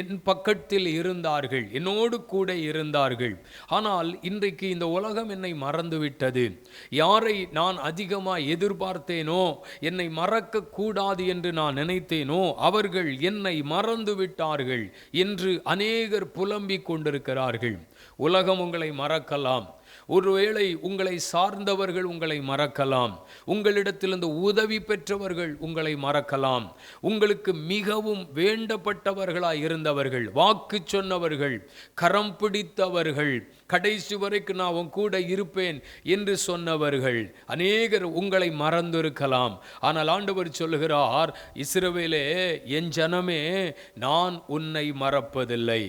என் பக்கத்தில் இருந்தார்கள், என்னோடு கூட இருந்தார்கள். ஆனால் இன்றைக்கு இந்த உலகம் என்னை மறந்து விட்டது. யாரை நான் அதிகமாக எதிர்பார்த்தேனோ, என்னை மறக்க கூடாது என்று நான் நினைத்தேனோ, அவர்கள் என்னை மறந்து விட்டார்கள் என்று அநேகர் புலம்பிக் கொண்டிருக்கிறார்கள். உலகம் உங்களை மறக்கலாம், ஒருவேளை உங்களை சார்ந்தவர்கள் உங்களை மறக்கலாம், உங்களிடத்திலிருந்து உதவி பெற்றவர்கள் உங்களை மறக்கலாம், உங்களுக்கு மிகவும் வேண்டப்பட்டவர்களாய் இருந்தவர்கள், வாக்கு சொன்னவர்கள், கரம் பிடித்தவர்கள், கடைசி வரைக்கும் நான் உன் கூட இருப்பேன் என்று சொன்னவர்கள் அநேகர் உங்களை மறந்திருக்கலாம். ஆனால் ஆண்டவர் சொல்லுகிறார், இஸ்ரவேலே, என் ஜனமே, நான் உன்னை மறப்பதில்லை.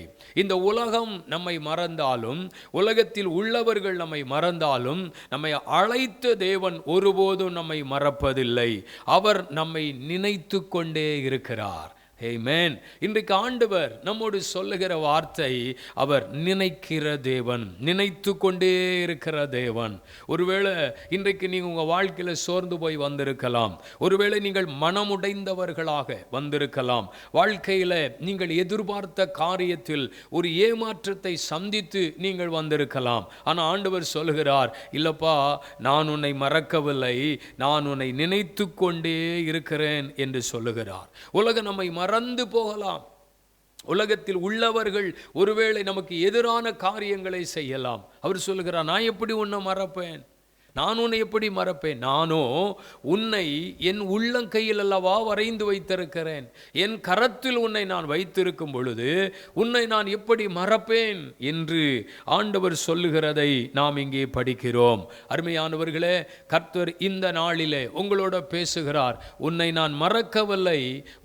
இந்த உலகம் நம்மை மறந்தாலும், உலகத்தில் உள்ளவர்கள் நம்மை மறந்தாலும், நம்மை அழைத்த தேவன் ஒருபோதும் நம்மை மறப்பதில்லை. அவர் நம்மை நினைத்து கொண்டே இருக்கிறார். ஆமென். இன்றைக்கு ஆண்டவர் நம்மோடு சொல்லுகிற வார்த்தை, அவர் நினைக்கிற தேவன், நினைத்து கொண்டே இருக்கிற தேவன். ஒருவேளை இன்றைக்கு நீங்கள் உங்கள் வாழ்க்கையில் சோர்ந்து போய் வந்திருக்கலாம், ஒருவேளை நீங்கள் மனமுடைந்தவர்களாக வந்திருக்கலாம், வாழ்க்கையில் நீங்கள் எதிர்பார்த்த காரியத்தில் ஒரு ஏமாற்றத்தை சந்தித்து நீங்கள் வந்திருக்கலாம். ஆனால் ஆண்டவர் சொல்லுகிறார், இல்லப்பா, நான் உன்னை மறக்கவில்லை, நான் உன்னை நினைத்து கொண்டே இருக்கிறேன் என்று சொல்லுகிறார். உலகம் நம்மை மறந்து போகலாம், உலகத்தில் உள்ளவர்கள் ஒருவேளை நமக்கு எதிரான காரியங்களை செய்யலாம். அவர் சொல்லுகிறார், நான் எப்படி உன்னை மறப்பேன், நான் உன்னை எப்படி மறப்பேன்? நானோ உன்னை என் உள்ளங்கையில் அல்லவா வரைந்து வைத்திருக்கிறேன், என் கரத்தில் உன்னை நான் வைத்திருக்கும் பொழுது உன்னை நான் எப்படி மறப்பேன் என்று ஆண்டவர் சொல்லுகிறதை நாம் இங்கே படிக்கிறோம். அருமையானவர்களே, கர்த்தர் இந்த நாளிலே உங்களோட பேசுகிறார். உன்னை நான் மறக்கவில்லை,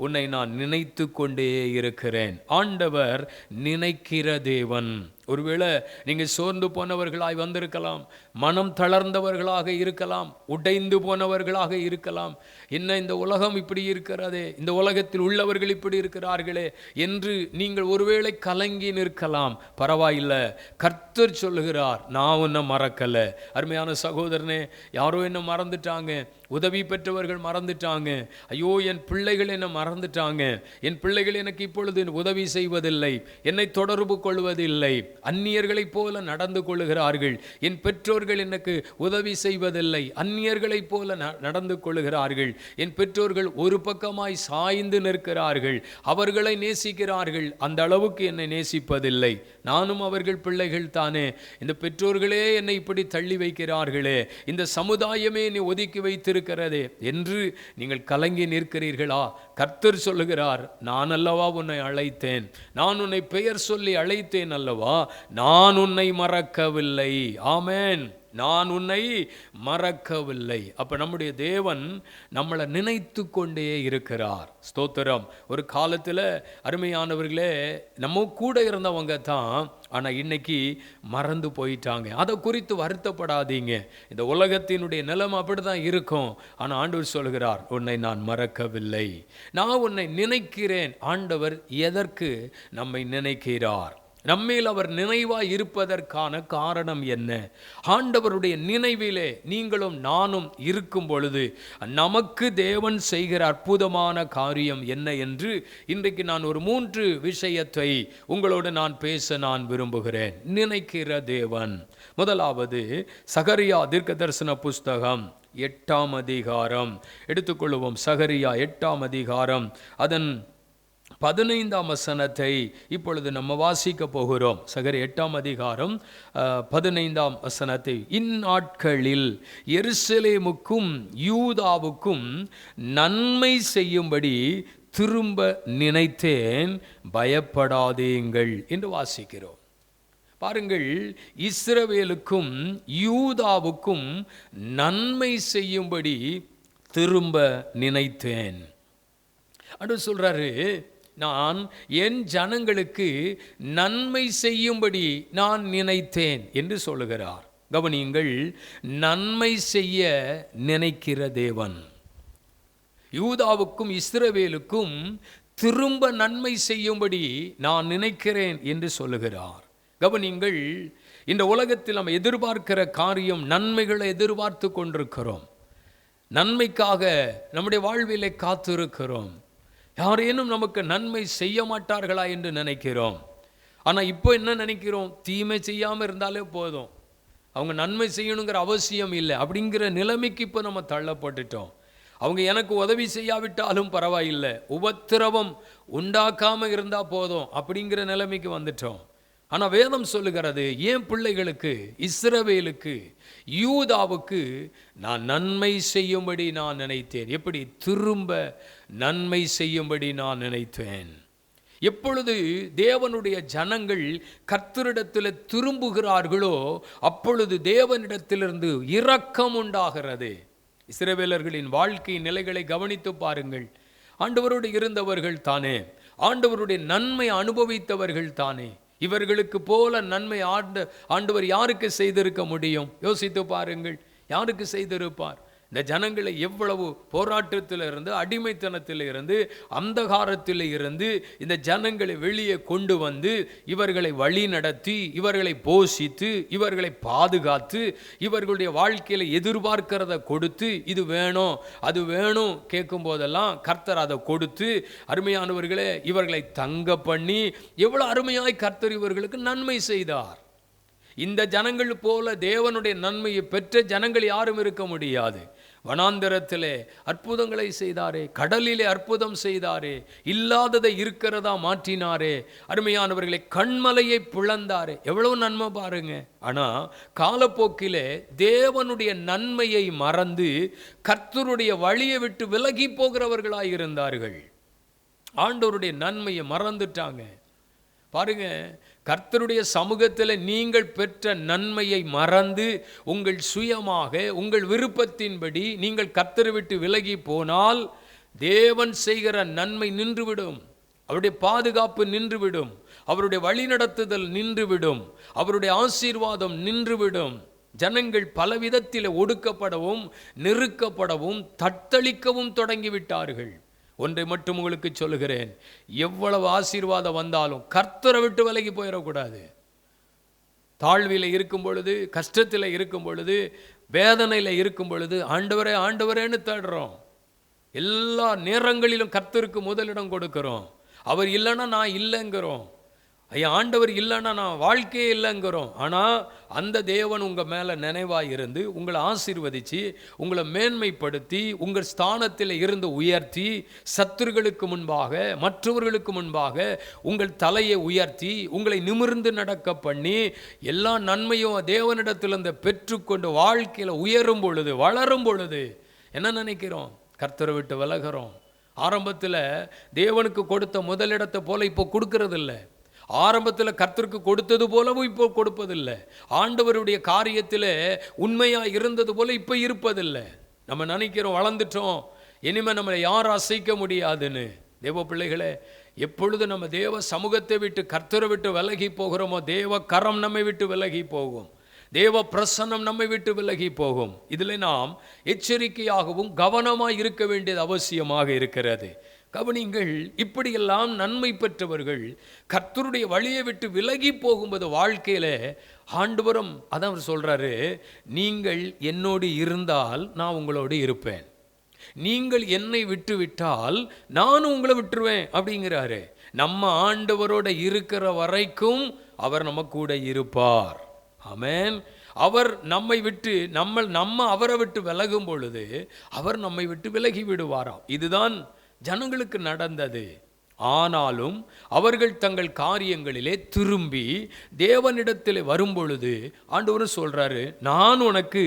உன்னை நான் நினைத்து கொண்டே இருக்கிறேன். ஆண்டவர் நினைக்கிற தேவன். ஒருவேளை நீங்கள் சோர்ந்து போனவர்களாய் வந்திருக்கலாம், மனம் தளர்ந்தவர்களாக இருக்கலாம், உடைந்து போனவர்களாக இருக்கலாம். என்ன இந்த உலகம் இப்படி இருக்கிறதே, இந்த உலகத்தில் உள்ளவர்கள் இப்படி இருக்கிறார்களே என்று நீங்கள் ஒருவேளை கலங்கி நிற்கலாம். பரவாயில்லை, கர்த்தர் சொல்லுகிறார், நான் உன்னை மறக்கலை. அருமையான சகோதரனே, யாரோ என்ன மறந்துட்டாங்க, உதவி பெற்றவர்கள் மறந்துட்டாங்க, ஐயோ என் பிள்ளைகள் என்னை மறந்துட்டாங்க, என் பிள்ளைகள் எனக்கு இப்பொழுது உதவி செய்வதில்லை, என்னை தொடர்பு கொள்வதில்லை, அந்நியர்களைப் போல நடந்து கொள்ளுகிறார்கள், என் பெற்றோர் பெற்றோர்கள் எனக்கு உதவி செய்வதில்லை, அந்நியர்களைப் போல நடந்து கொள்கிறார்கள். என் பெற்றோர்கள் ஒரு பக்கமாய் சாய்ந்து நிற்கிறார்கள், அவர்களை நேசிக்கிறார்கள், அந்த அளவுக்கு என்னை நேசிப்பதில்லை. நானும் அவர்கள் பிள்ளைகள் தானே. இந்த பெற்றோர்களே என்னை இப்படி தள்ளி வைக்கிறார்களே, இந்த சமுதாயமே என்னை ஒதுக்கி வைத்திருக்கிறதே என்று நீங்கள் கலங்கி நிற்கிறீர்களா? கர்த்தர் சொல்லுகிறார், நான் அல்லவா உன்னை அழைத்தேன், நான் உன்னை பெயர் சொல்லி அழைத்தேன் அல்லவா, நான் உன்னை மறக்கவில்லை. ஆமென். நான் உன்னை மறக்கவில்லை. அப்ப நம்முடைய தேவன் நம்மளை நினைத்து கொண்டே இருக்கிறார். ஸ்தோத்திரம். ஒரு காலத்தில் அருமையானவர்களே, நம்ம கூட இருந்தவங்க தான், ஆனால் இன்னைக்கு மறந்து போயிட்டாங்க. அதை குறித்து வருத்தப்படாதீங்க. இந்த உலகத்தினுடைய நிலைமை அப்படி தான் இருக்கும். ஆனால் ஆண்டவர் சொல்கிறார், உன்னை நான் மறக்கவில்லை, நான் உன்னை நினைக்கிறேன். ஆண்டவர் எதற்கு நம்மை நினைக்கிறார்? நம்மேல் அவர் நினைவாய் இருப்பதற்கான காரணம் என்ன? ஆண்டவருடைய நினைவிலே நீங்களும் நானும் இருக்கும் பொழுது நமக்கு தேவன் செய்கிற அற்புதமான காரியம் என்ன என்று இன்றைக்கு நான் ஒரு 3 விஷயத்தை உங்களோடு நான் பேச நான் விரும்புகிறேன். நினைக்கிற தேவன். முதலாவது, சகரியா தீர்க்கதரிசன புஸ்தகம் 8ஆம் அதிகாரம் எடுத்துக்கொள்வோம். சகரியா 8ஆம் அதிகாரம் அதன் 15ஆம் வசனத்தை இப்பொழுது நம்ம வாசிக்க போகிறோம். சகரியா 8ஆம் அதிகாரம் 15ஆம் வசனத்தை, இந்நாட்களில் எருசலேமுக்கும் யூதாவுக்கும் நன்மை செய்யும்படி திரும்ப நினைத்தேன், பயப்படாதீங்கள் என்று வாசிக்கிறோம். பாருங்கள், இஸ்ரவேலுக்கும் யூதாவுக்கும் நன்மை செய்யும்படி திரும்ப நினைத்தேன். அது சொல்றாரு, நான் என் ஜனங்களுக்கு நன்மை செய்யும்படி நான் நினைத்தேன் என்று சொல்லுகிறார். கவனியுங்கள், நன்மை செய்ய நினைக்கிற தேவன். யூதாவுக்கும் இஸ்ரவேலுக்கும் திரும்ப நன்மை செய்யும்படி நான் நினைக்கிறேன் என்று சொல்லுகிறார். கவனியுங்கள், இந்த உலகத்தில் நாம் எதிர்பார்க்கிற காரியம், நன்மைகளை எதிர்பார்த்து கொண்டிருக்கிறோம். நன்மைக்காக நம்முடைய வாழ்விலே காத்திருக்கிறோம். யாரேனும் நமக்கு நன்மை செய்ய மாட்டார்களா என்று நினைக்கிறோம். ஆனால் இப்போ என்ன நினைக்கிறோம்? தீமை செய்யாமல் இருந்தாலே போதும், அவங்க நன்மை செய்யணுங்கிற அவசியம் இல்லை அப்படிங்கிற நிலைமைக்கு இப்போ நம்ம தள்ளப்பட்டுட்டோம். அவங்க எனக்கு உதவி செய்யாவிட்டாலும் பரவாயில்லை, உபத்திரவம் உண்டாக்காமல் இருந்தால் போதும் அப்படிங்கிற நிலைமைக்கு வந்துட்டோம். ஆனால் வேதம் சொல்லுகிறது, என் பிள்ளைகளுக்கு, இஸ்ரவேலுக்கு, யூதாவுக்கு நான் நன்மை செய்யும்படி நான் நினைத்தேன். எப்படி? திரும்ப நன்மை செய்யும்படி நான் நினைத்தேன். எப்பொழுது தேவனுடைய ஜனங்கள் கர்த்தரிடத்தில் திரும்புகிறார்களோ அப்பொழுது தேவனிடத்திலிருந்து இரக்கம் உண்டாகிறது. இஸ்ரவேலர்களின் வாழ்க்கை நிலைகளை கவனித்து பாருங்கள். ஆண்டவரோடு இருந்தவர்கள் தானே, ஆண்டவருடைய நன்மை அனுபவித்தவர்கள் தானே. இவர்களுக்கு போல நன்மை ஆண்டவர் யாருக்கு செய்திருக்க முடியும்? யோசித்து பாருங்கள், யாருக்கு செய்திருப்பார்? இந்த ஜனங்களை எவ்வளவு போராட்டத்தில் இருந்து, அடிமைத்தனத்தில் இருந்து, அந்தகாரத்தில் இருந்து இந்த ஜனங்களை வெளியே கொண்டு வந்து இவர்களை வழி நடத்தி, இவர்களை போஷித்து, இவர்களை பாதுகாத்து, இவர்களுடைய வாழ்க்கையில் எதிர்பார்க்கிறத கொடுத்து, இது வேணும் அது வேணும் கேட்கும் போதெல்லாம் கர்த்தர் அதை கொடுத்து, அருமையானவர்களே, இவர்களை தங்க பண்ணி எவ்வளவு அருமையாய் கர்த்தர் இவர்களுக்கு நன்மை செய்தார். இந்த ஜனங்கள் போல தேவனுடைய நன்மையை பெற்ற ஜனங்கள் யாரும் இருக்க முடியாது. வனாந்தரத்திலே அற்புதங்களை செய்தாரே, கடலிலே அற்புதம் செய்தாரே, இல்லாததை இருக்கிறதா மாற்றினாரே, அருமையானவர்களை கண்மலையை பிளந்தாரே, எவ்வளவு நன்மை பாருங்க. ஆனால் காலப்போக்கிலே தேவனுடைய நன்மையை மறந்து கர்த்தருடைய வழியை விட்டு விலகி போகிறவர்களாய் இருந்தார்கள். ஆண்டவருடைய நன்மையை மறந்துட்டாங்க. பாருங்க, கர்த்தருடைய சமூகத்தில் நீங்கள் பெற்ற நன்மையை மறந்து உங்கள் சுயமாக, உங்கள் விருப்பத்தின்படி நீங்கள் கர்த்தரை விட்டு விலகி போனால் தேவன் செய்கிற நன்மை நின்றுவிடும், அவருடைய பாதுகாப்பு நின்றுவிடும், அவருடைய வழிநடத்துதல் நின்றுவிடும், அவருடைய ஆசீர்வாதம் நின்றுவிடும். ஜனங்கள் பலவிதத்தில் ஒடுக்கப்படவும், நெருக்கப்படவும், தத்தளிக்கவும் தொடங்கிவிட்டார்கள். ஒன்றை மட்டும் உங்களுக்கு சொல்லுகிறேன், எவ்வளவு ஆசீர்வாதம் வந்தாலும் கர்த்தரை விட்டு விலகி போயிடக்கூடாது. தாழ்வில் இருக்கும் பொழுது, கஷ்டத்தில் இருக்கும் பொழுது, வேதனையில் இருக்கும் பொழுது ஆண்டவரே ஆண்டவரேன்னு தேடுறோம். எல்லா நேரங்களிலும் கர்த்தருக்கு முதலிடம் கொடுக்கிறோம். அவர் இல்லைன்னா நான் இல்லைங்கிறோம். ஐயா ஆண்டவர் இல்லைன்னா நான் வாழ்க்கையே இல்லைங்கிறோம். ஆனால் அந்த தேவன் உங்கள் மேலே நினைவாக இருந்து உங்களை ஆசீர்வதித்து உங்களை மேன்மைப்படுத்தி உங்கள் ஸ்தானத்தில் இருந்து உயர்த்தி சத்துருகளுக்கு முன்பாக மற்றவர்களுக்கு முன்பாக உங்கள் தலையை உயர்த்தி உங்களை நிமிர்ந்து நடக்க பண்ணி எல்லா நன்மையும் தேவனிடத்திலிருந்து பெற்றுக்கொண்டு வாழ்க்கையில் உயரும் பொழுது வளரும் பொழுது என்ன நினைக்கிறோம்? கர்த்தரை விட்டு விலகிறோம். ஆரம்பத்தில் தேவனுக்கு கொடுத்த முதலிடத்தை போல இப்போ கொடுக்கறதில்ல. ஆரம்பத்தில் கர்த்தருக்கு கொடுத்தது போலவும் இப்போ கொடுப்பதில்லை. ஆண்டவருடைய காரியத்தில் உண்மையாக இருந்தது போல இப்போ இருப்பதில்லை. நம்ம நினைக்கிறோம் வளர்ந்துட்டோம், இனிமேல் நம்மளை யாரும் அசைக்க முடியாதுன்னு. தேவ பிள்ளைகளே, எப்பொழுது நம்ம தேவ சமூகத்தை விட்டு கர்த்தரை விட்டு விலகி போகிறோமோ தேவ கரம் நம்மை விட்டு விலகி போகும், தேவ பிரசன்னம் நம்மை விட்டு விலகி போகும். இதில் நாம் எச்சரிக்கையாகவும் கவனமாக இருக்க வேண்டியது அவசியமாக இருக்கிறது. கவனிங்கள், இப்படியெல்லாம் நன்மை பெற்றவர்கள் கர்த்தருடைய வழியை விட்டு விலகி போகும்போது வாழ்க்கையில் ஆண்டவரும் அதான் அவர் சொல்கிறாரு, நீங்கள் என்னோடு இருந்தால் நான் உங்களோடு இருப்பேன், நீங்கள் என்னை விட்டு விட்டால் நானும் உங்களை விட்டுருவேன் அப்படிங்கிறாரு. நம்ம ஆண்டவரோட இருக்கிற வரைக்கும் அவர் நம்ம கூட இருப்பார். ஆமென். அவர் நம்மை விட்டு நம்ம அவரை விட்டு விலகும் பொழுது அவர் நம்மை விட்டு விலகி விடுவாராம். இதுதான் ஜனங்களுக்கு நடந்தது. ஆனாலும் அவர்கள் தங்கள் காரியங்களிலே திரும்பி தேவனிடத்தில் வரும்பொழுது ஆண்டவர் சொல்றாரு, நான் உனக்கு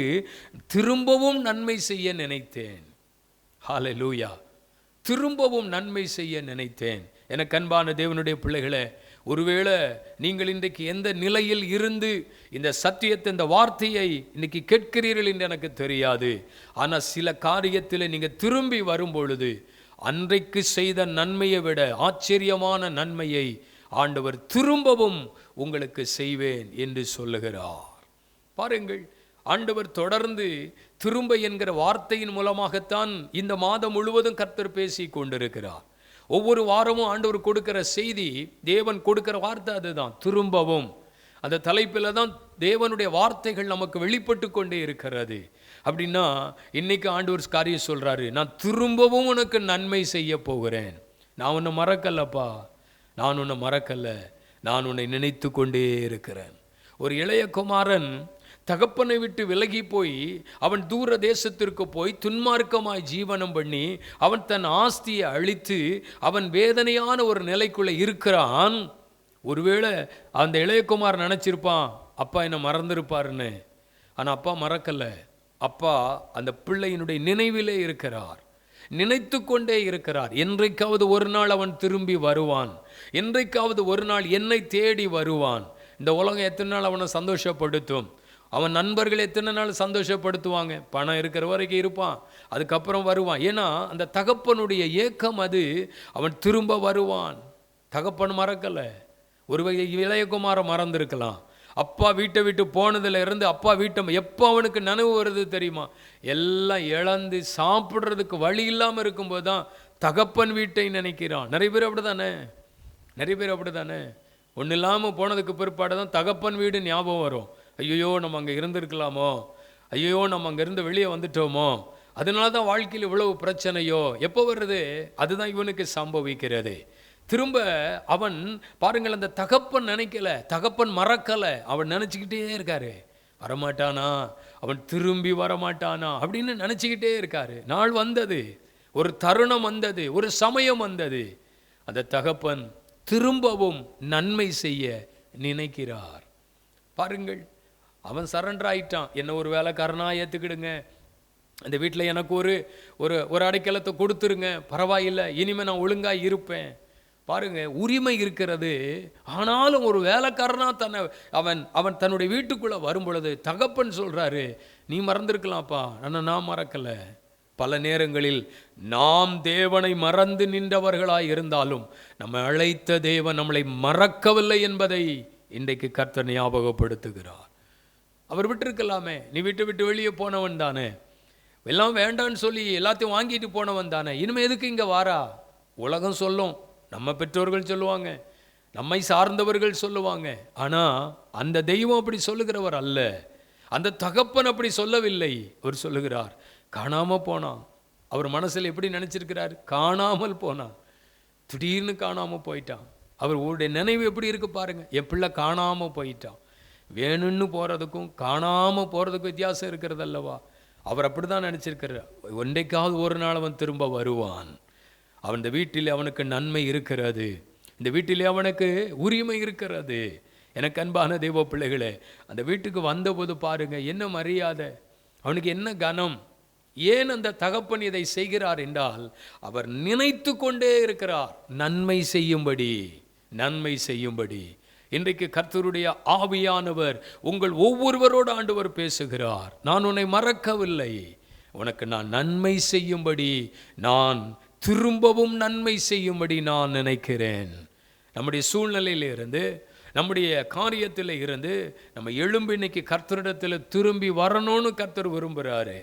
திரும்பவும் நன்மை செய்ய நினைத்தேன். ஹல்லேலூயா. திரும்பவும் நன்மை செய்ய நினைத்தேன். எனக்கு அன்பான தேவனுடைய பிள்ளைகளே, ஒருவேளை நீங்கள் இன்றைக்கு எந்த நிலையில் இருந்து இந்த சத்தியத்தை இந்த வார்த்தையை இன்னைக்கு கேட்கிறீர்கள் என்று எனக்கு தெரியாது. ஆனால் சில காரியத்தில் நீங்கள் திரும்பி வரும் பொழுது அன்றைக்கு செய்த நன்மையை விட ஆச்சரியமான நன்மையை ஆண்டவர் திரும்பவும் உங்களுக்கு செய்வேன் என்று சொல்லுகிறார். பாருங்கள், ஆண்டவர் தொடர்ந்து திரும்ப என்கிற வார்த்தையின் மூலமாகத்தான் இந்த மாதம் முழுவதும் கர்த்தர் பேசி கொண்டிருக்கிறார். ஒவ்வொரு வாரமும் ஆண்டவர் கொடுக்கிற செய்தி, தேவன் கொடுக்கிற வார்த்தை அதுதான், திரும்பவும். அந்த தலைப்பில் தான் தேவனுடைய வார்த்தைகள் நமக்கு வெளிப்பட்டு கொண்டே இருக்கிறது. அப்படின்னா இன்னைக்கு ஆண்டவர் காரியம் சொல்றாரு, நான் திரும்பவும் உனக்கு நன்மை செய்ய போகிறேன். நான் உன்னை மறக்கல்லப்பா, நான் உன்னை மறக்கல்ல, நான் உன்னை நினைத்து கொண்டே இருக்கிறேன். ஒரு இளைய குமாரன் தகப்பனை விட்டு விலகி போய் அவன் தூர தேசத்திற்கு போய் துன்மார்க்கமாய் ஜீவனம் பண்ணி அவன் தன் ஆஸ்தியை அழித்து அவன் வேதனையான ஒரு நிலைக்குள்ளே இருக்கிறான். ஒருவேளை அந்த இளையகுமார் நினச்சிருப்பான் அப்பா என்னை மறந்துருப்பாருன்னு. ஆனால் அப்பா மறக்கலை. அப்பா அந்த பிள்ளையினுடைய நினைவிலே இருக்கிறார், நினைத்து கொண்டே இருக்கிறார். என்றைக்காவது ஒரு நாள் அவன் திரும்பி வருவான், என்றைக்காவது ஒரு நாள் என்னை தேடி வருவான். இந்த உலகம் எத்தனை நாள் அவனை சந்தோஷப்படுத்தும், அவன் நண்பர்கள் எத்தனை நாள் சந்தோஷப்படுத்துவாங்க, பணம் இருக்கிற வரைக்கும் இருப்பான், அதுக்கப்புறம் வருவான். ஏன்னா அந்த தகப்பனுடைய ஏக்கம் அது, அவன் திரும்ப வருவான். தகப்பன் மறக்கலை. ஒரு வகை இளையகுமாரை மறந்துருக்கலாம். அப்பா வீட்டை விட்டு போனதுல இருந்து அப்பா வீட்டை எப்போ அவனுக்கு நினைவு வருது தெரியுமா? எல்லாம் இழந்து சாப்பிட்றதுக்கு வழி இல்லாமல் இருக்கும்போது தான் தகப்பன் வீட்டை நினைக்கிறான். நிறைய பேர் அப்படி தானே, நிறைய பேர் அப்படி தானே. ஒன்றும் இல்லாமல் போனதுக்கு பிற்பாடு தான் தகப்பன் வீடு ஞாபகம் வரும். ஐயோ நம்ம அங்கே இருந்திருக்கலாமோ, ஐயோ நம்ம அங்கேருந்து வெளியே வந்துட்டோமோ, அதனால தான் வாழ்க்கையில் இவ்வளவு பிரச்சனையோ. எப்போ வருது? அதுதான் இவனுக்கு சம்பவிக்கிறது. திரும்ப அவன் பாருங்கள், அந்த தகப்பன் நினைக்கல, தகப்பன் மறக்கலை, அவன் நினச்சிக்கிட்டே இருக்காரு, வரமாட்டானா, அவன் திரும்பி வரமாட்டானா அப்படின்னு நினச்சிக்கிட்டே இருக்காரு. நாள் வந்தது, ஒரு தருணம் வந்தது, ஒரு சமயம் வந்தது. அந்த தகப்பன் திரும்பவும் நன்மை செய்ய நினைக்கிறார். பாருங்கள், அவன் சரண்டர் ஆயிட்டான். என்ன ஒரு வேலைக்காரனா ஏற்றுக்கிடுங்க, அந்த வீட்டில் எனக்கு ஒரு ஒரு அடைக்கலத்தை கொடுத்துருங்க, பரவாயில்லை, இனிமேல் நான் ஒழுங்காக இருப்பேன். பாருங்க, உரிமை இருக்கிறது. ஆனாலும் ஒரு வேலைக்காரனா அவன் தன்னுடைய வீட்டுக்குள்ளே வரும் பொழுது தகப்பன் சொல்கிறாரு, நீ மறந்துருக்கலாம்ப்பா, நான் மறக்கலை. பல நேரங்களில் நாம் தேவனை மறந்து நின்றவர்களாய் இருந்தாலும் நம்மை அழைத்த தேவன் நம்மளை மறக்கவில்லை என்பதை இன்றைக்கு கர்த்தர் ஞாபகப்படுத்துகிறார். அவர் விட்டுருக்கலாமே, நீ விட்டு வெளியே போனவன் தானே, எல்லாம் வேண்டான்னு சொல்லி எல்லாத்தையும் வாங்கிட்டு போனவன் தானே, இனிமேல் எதுக்கு இங்கே வாரா? உலகம் சொல்லும், நம்ம பெற்றோர்கள் சொல்லுவாங்க, நம்மை சார்ந்தவர்கள் சொல்லுவாங்க. ஆனால் அந்த தெய்வம் அப்படி சொல்லுகிறவர் அல்ல, அந்த தகப்பன் அப்படி சொல்லவில்லை. அவர் சொல்லுகிறார், காணாமல் போனான். அவர் மனசில் எப்படி நினச்சிருக்கிறார்? காணாமல் போனான், திடீர்னு காணாமல் போயிட்டான். அவருடைய நினைவு எப்படி இருக்கு பாருங்க. என் பிள்ளை காணாமல் போயிட்டான். வேணும்னு போகிறதுக்கும் காணாமல் போகிறதுக்கும் வித்தியாசம் இருக்கிறது அல்லவா? அவர் அப்படி தான் நினச்சிருக்கிறார். ஒன்றைக்காவது ஒரு நாள் அவன் திரும்ப வருவான். அவன் இந்த வீட்டில் அவனுக்கு நன்மை இருக்கிறது, இந்த வீட்டிலே அவனுக்கு உரிமை இருக்கிறது. எனக்கு அன்பான தெய்வ பிள்ளைகளே, அந்த வீட்டுக்கு வந்தபோது பாருங்க என்ன மரியாதை, அவனுக்கு என்ன கனம். ஏன் அந்த தகப்பன் இதை செய்கிறார் என்றால், அவர் நினைத்து கொண்டே இருக்கிறார் நன்மை செய்யும்படி, நன்மை செய்யும்படி. இன்றைக்கு கர்த்தருடைய ஆவியானவர் உங்கள் ஒவ்வொருவரோடு ஆண்டவர் பேசுகிறார். நான் உன்னை மறக்கவில்லை, உனக்கு நான் நன்மை செய்யும்படி, நான் திரும்பவும் நன்மை செய்யும்படி நான் நினைக்கிறேன். நம்முடைய சூழ்நிலையிலிருந்து, நம்முடைய காரியத்தில் இருந்து நம்ம எழும்பி இன்னைக்கு கர்த்தரிடத்தில் திரும்பி வரணும்னு கர்த்தர் விரும்புகிறாரு.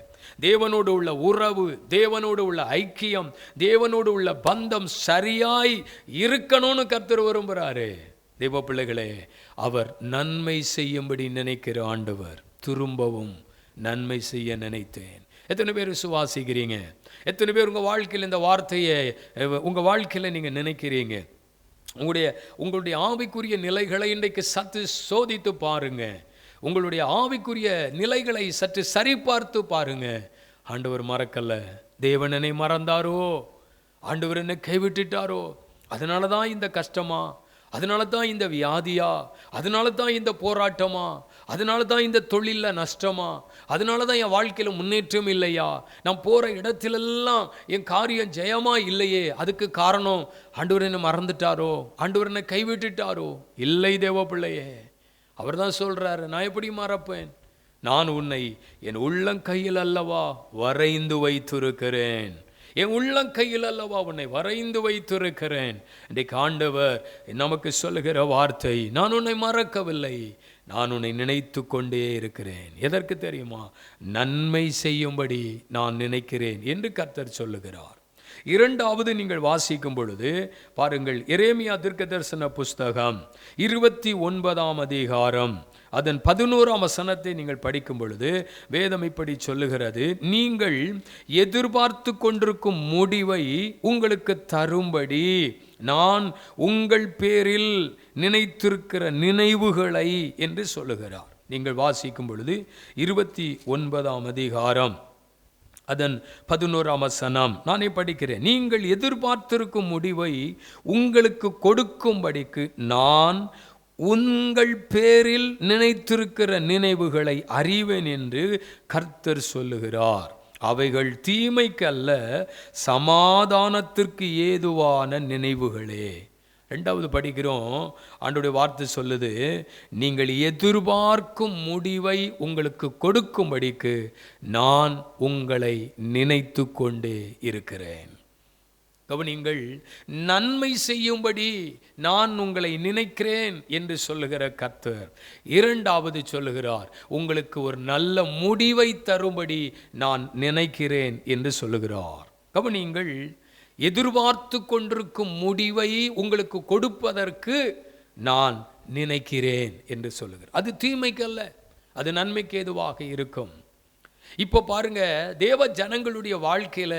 தேவனோடு உள்ள உறவு, தேவனோடு உள்ள ஐக்கியம், தேவனோடு உள்ள பந்தம் சரியாய் இருக்கணும்னு கர்த்தர் விரும்புகிறாரு. தேவ பிள்ளைகளே, அவர் நன்மை செய்யும்படி நினைக்கிற ஆண்டவர். திரும்பவும் நன்மை செய்ய நினைத்தேன். எத்தனை பேர் விசுவாசிக்கிறீங்க? எத்தனை பேர் உங்கள் வாழ்க்கையில் இந்த வார்த்தையை உங்கள் வாழ்க்கையில் நீங்கள் நினைக்கிறீங்க? உங்களுடைய ஆவிக்குரிய நிலைகளை இன்றைக்கு சற்று சோதித்து பாருங்க. உங்களுடைய ஆவிக்குரிய நிலைகளை சற்று சரிபார்த்து பாருங்க. ஆண்டவர் மறக்கல. தேவன் என்னை மறந்தாரோ? ஆண்டவர் என்னை கைவிட்டுட்டாரோ? அதனால தான் இந்த கஷ்டமா? அதனால தான் இந்த வியாதியா? அதனால தான் இந்த போராட்டமா? அதனால தான் இந்த தொழிலில் நஷ்டமா? அதனால தான் என் வாழ்க்கையில் முன்னேற்றம் இல்லையா? நான் போகிற இடத்திலெல்லாம் என் காரியம் ஜெயமா இல்லையே. அதுக்கு காரணம் ஆண்டவர் என்னை மறந்துட்டாரோ? ஆண்டவர் என்னை கைவிட்டுட்டாரோ? இல்லை தேவ பிள்ளையே, அவர் தான் சொல்கிறாரு, நான் எப்படி மறப்பேன்? நான் உன்னை என் உள்ளங்கையில் அல்லவா வரைந்து வைத்திருக்கிறேன். என் உள்ளங்கையில் அல்லவா உன்னை வரைந்து வைத்திருக்கிறேன். இன்றைக்கு ஆண்டவர் நமக்கு சொல்லுகிற வார்த்தை, நான் உன்னை மறக்கவில்லை, நான் உன்னை நினைத்து கொண்டே இருக்கிறேன். எதற்கு தெரியுமா? நன்மை செய்யும்படி நான் நினைக்கிறேன் என்று கர்த்தர் சொல்லுகிறார். இரண்டாவது நீங்கள் வாசிக்கும் பொழுது பாருங்கள், எரேமியா தீர்க்கதரிசன புஸ்தகம் 29ஆம் அதிகாரம் அதன் 11ஆம் வசனத்தை நீங்கள் படிக்கும் பொழுது வேதம் இப்படி சொல்லுகிறது, நீங்கள் எதிர்பார்த்து கொண்டிருக்கும் முடிவை உங்களுக்கு தரும்படி நான் உங்கள் பேரில் நினைத்திருக்கிற நினைவுகளை என்று சொல்லுகிறார். நீங்கள் வாசிக்கும் பொழுது 29ஆம் அதிகாரம் அதன் 11ஆம் வசனம் நானே படிக்கிறேன். நீங்கள் எதிர்பார்த்திருக்கும் முடிவை உங்களுக்கு கொடுக்கும்படிக்கு நான் உங்கள் பேரில் நினைத்திருக்கிற நினைவுகளை அறிவேன் என்று கர்த்தர் சொல்லுகிறார். அவைகள் தீமைக்கு அல்ல, சமாதானத்திற்கு ஏதுவான நினைவுகளே. ரெண்டாவது படிக்கிறோம், ஆண்டவருடைய வார்த்தை சொல்லுது, நீங்கள் எதிர்பார்க்கும் முடிவை உங்களுக்கு கொடுக்கும்படிக்கு நான் உங்களை நினைத்து கொண்டே இருக்கிறேன். கவனிங்கள், நன்மை செய்யும்படி நான் உங்களை நினைக்கிறேன் என்று சொல்லுகிற கர்த்தர் இரண்டாவது சொல்லுகிறார், உங்களுக்கு ஒரு நல்ல முடிவை தரும்படி நான் நினைக்கிறேன் என்று சொல்லுகிறார். கவனிங்கள், எதிர்பார்த்து கொண்டிருக்கும் முடிவை உங்களுக்கு கொடுப்பதற்கு நான் நினைக்கிறேன் என்று சொல்லுகிறார். அது தீமைக்கு அல்ல, அது நன்மைக்கு ஏதுவாக இருக்கும். இப்போ பாருங்க, தேவ ஜனங்களுடைய வாழ்க்கையில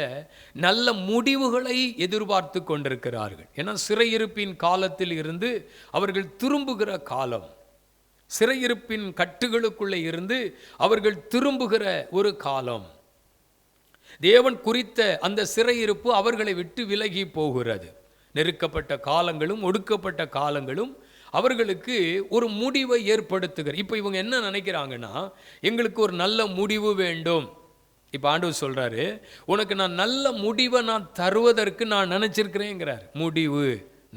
நல்ல முடிவுகளை எதிர்பார்த்து கொண்டிருக்கிறார்கள். ஏன்னா சிறையிருப்பின் காலத்தில் இருந்து அவர்கள் திரும்புகிற காலம், சிறையிருப்பின் கட்டுகளுக்குள்ளே இருந்து அவர்கள் திரும்புகிற ஒரு காலம். தேவன் குறித்த அந்த சிறையிருப்பு அவர்களை விட்டு விலகி போகிறது. நெருக்கப்பட்ட காலங்களும் ஒடுக்கப்பட்ட காலங்களும் அவர்களுக்கு ஒரு முடிவை ஏற்படுத்துகிற. இப்போ இவங்க என்ன நினைக்கிறாங்கன்னா, எங்களுக்கு ஒரு நல்ல முடிவு வேண்டும். இப்போ ஆண்டவர் சொல்றாரு, உனக்கு நான் நல்ல முடிவை நான் தருவதற்கு நான் நினைச்சிருக்கிறேங்கிறார். முடிவு,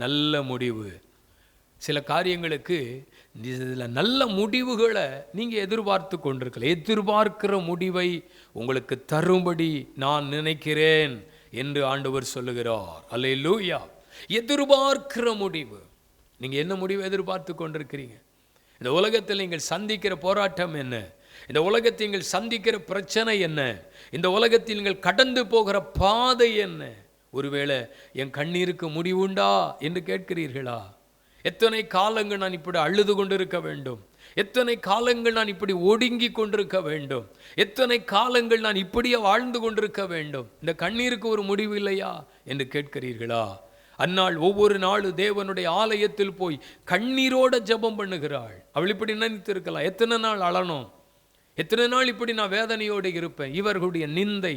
நல்ல முடிவு. சில காரியங்களுக்கு இதில் நல்ல முடிவுகளை நீங்கள் எதிர்பார்த்து கொண்டிருக்கல. எதிர்பார்க்கிற முடிவை உங்களுக்கு தரும்படி நான் நினைக்கிறேன் என்று ஆண்டவர் சொல்லுகிறார். அல்லேலூயா. எதிர்பார்க்கிற முடிவு. நீங்கள் என்ன முடிவை எதிர்பார்த்து கொண்டிருக்கிறீங்க? இந்த உலகத்தில் நீங்கள் சந்திக்கிற போராட்டம் என்ன? இந்த உலகத்தில் நீங்கள் சந்திக்கிற பிரச்சனை என்ன? இந்த உலகத்தில் நீங்கள் கடந்து போகிற பாதை என்ன? ஒருவேளை என் கண்ணீருக்கு முடிவுண்டா என்று கேட்கிறீர்களா? எத்தனை காலங்கள் நான் இப்படி அழுது கொண்டிருக்க வேண்டும்? எத்தனை காலங்கள் நான் இப்படி ஒடுங்கி கொண்டிருக்க வேண்டும்? எத்தனை காலங்கள் நான் இப்படியே வாழ்ந்து கொண்டிருக்க வேண்டும்? இந்த கண்ணீருக்கு ஒரு முடிவு இல்லையா என்று கேட்கிறீர்களா? அன்னாள் ஒவ்வொரு நாளும் தேவனுடைய ஆலயத்தில் போய் கண்ணீரோட ஜெபம் பண்ணுகிறாள். அவள் இப்படி நினைத்திருக்கலாம், எத்தனை நாள் அழணும், எத்தனை நாள் இப்படி நான் வேதனையோடு இருப்பேன், இவர்களுடைய நிந்தை,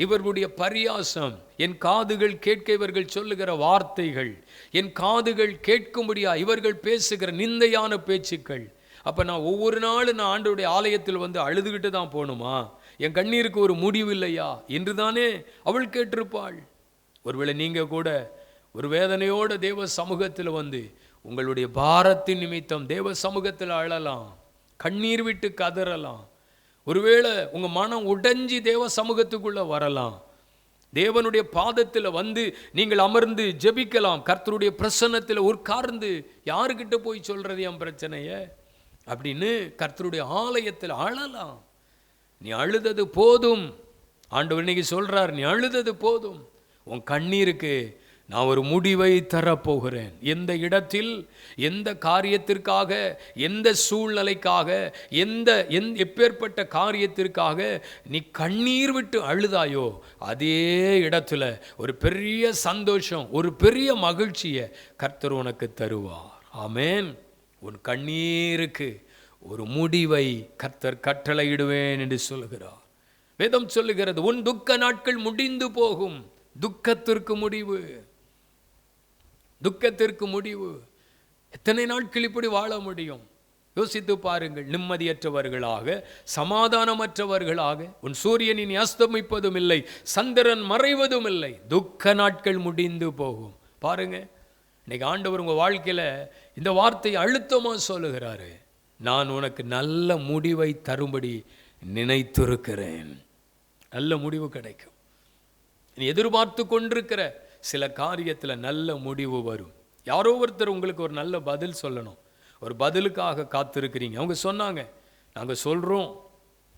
இவர்களுடைய பரியாசம், என் காதுகள் கேட்க இவர்கள் சொல்லுகிற வார்த்தைகள், என் காதுகள் கேட்கும்படியா இவர்கள் பேசுகிற நிந்தையான பேச்சுக்கள். அப்போ நான் ஒவ்வொரு நாளும் நான் ஆண்டவருடைய ஆலயத்தில் வந்து அழுதுகிட்டு தான் போகணுமா, என் கண்ணீருக்கு ஒரு முடிவு இல்லையா என்று தானே அவள் கேட்டிருப்பாள். ஒருவேளை நீங்கள் கூட ஒரு வேதனையோட தேவ சமூகத்தில் வந்து உங்களுடைய பாரத்தின் நிமித்தம் தேவ சமூகத்தில் அழலாம், கண்ணீர் விட்டு கதறலாம். ஒருவேளை உங்கள் மனம் உடைஞ்சி தேவ சமூகத்துக்குள்ளே வரலாம். தேவனுடைய பாதத்தில் வந்து நீங்கள் அமர்ந்து ஜெபிக்கலாம். கர்த்தருடைய பிரசன்னத்தில் உட்கார்ந்து யாருக்கிட்ட போய் சொல்கிறது என் பிரச்சனையை அப்படின்னு கர்த்தருடைய ஆலயத்தில் அழலாம். நீ அழுதது போதும், ஆண்டவர் இன்னைக்கு சொல்கிறார், நீ அழுதது போதும், உன் கண்ணீருக்கு நான் ஒரு முடிவை தரப்போகிறேன். எந்த இடத்தில், எந்த காரியத்திற்காக, எந்த சூழ்நிலைக்காக, எப்பேற்பட்ட காரியத்திற்காக நீ கண்ணீர் விட்டு அழுதாயோ அதே இடத்துல ஒரு பெரிய சந்தோஷம், ஒரு பெரிய மகிழ்ச்சியை கர்த்தர் உனக்கு தருவார். ஆமென். உன் கண்ணீருக்கு ஒரு முடிவை கர்த்தர் கட்டளையிடுவேன் என்று சொல்கிறார். வேதம் சொல்லுகிறது, உன் துக்க நாட்கள் முடிந்து போகும். துக்கத்திற்கு முடிவு, துக்கத்திற்கு முடிவு. எத்தனை நாட்கள் இப்படி வாழ முடியும்? யோசித்து பாருங்கள். நிம்மதியற்றவர்களாக, சமாதானமற்றவர்களாக, உன் சூரியனின் அஸ்தமிப்பதும் இல்லை, சந்திரன் மறைவதும் இல்லை, துக்க நாட்கள் முடிந்து போகும். பாருங்க, இன்னைக்கு ஆண்டவர் உங்கள் வாழ்க்கையில் இந்த வார்த்தையை அழுத்தமாக சொல்லுகிறாரு, நான் உனக்கு நல்ல முடிவை தரும்படி நினைத்திருக்கிறேன். நல்ல முடிவு கிடைக்கும். நீ எதிர்பார்த்து கொண்டிருக்கிற சில காரியத்தில் நல்ல முடிவு வரும். யாரோ ஒருத்தர் உங்களுக்கு ஒரு நல்ல பதில் சொல்லணும், ஒரு பதிலுக்காக காத்திருக்கிறீங்க. அவங்க சொன்னாங்க, நாங்கள் சொல்கிறோம்.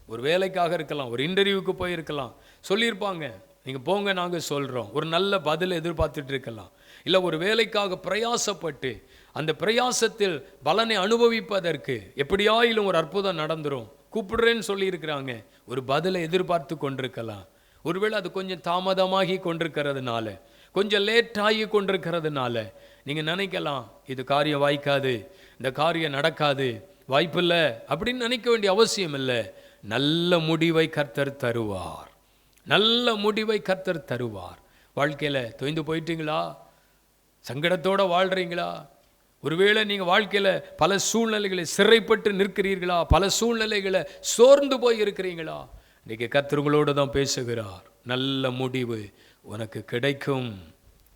ஒரு வேலைக்காக இருக்கலாம், ஒரு இன்டர்வியூக்கு போயிருக்கலாம், சொல்லியிருப்பாங்க, நீங்கள் போங்க நாங்கள் சொல்கிறோம். ஒரு நல்ல பதில் எதிர்பார்த்துட்டு இருக்கலாம். இல்லை ஒரு வேலைக்காக பிரயாசப்பட்டு அந்த பிரயாசத்தில் பலனை அனுபவிப்பதற்கு எப்படியாயிலும் ஒரு அற்புதம் நடந்துடும், கூப்பிடுறேன்னு சொல்லியிருக்கிறாங்க. ஒரு பதிலை எதிர்பார்த்து கொண்டிருக்கலாம். ஒருவேளை அது கொஞ்சம் தாமதமாகி கொண்டிருக்கிறதுனால, கொஞ்சம் லேட்டாகி கொண்டிருக்கிறதுனால நீங்கள் நினைக்கலாம், இது காரியம் வாய்க்காது, இந்த காரியம் நடக்காது, வாய்ப்பில்லை அப்படின்னு நினைக்க வேண்டிய அவசியம் இல்லை. நல்ல முடிவை கர்த்தர் தருவார். நல்ல முடிவை கர்த்தர் தருவார். வாழ்க்கையில் தொய்ந்து போயிட்டீங்களா? சங்கடத்தோடு வாழ்கிறீங்களா? ஒருவேளை நீங்கள் வாழ்க்கையில் பல சூழ்நிலைகளை சிறைப்பட்டு நிற்கிறீர்களா? பல சூழ்நிலைகளை சோர்ந்து போய் இருக்கிறீங்களா? இன்றைக்கி கர்த்தர் உங்களோடு தான் பேசுகிறார். நல்ல முடிவு உனக்கு கிடைக்கும்.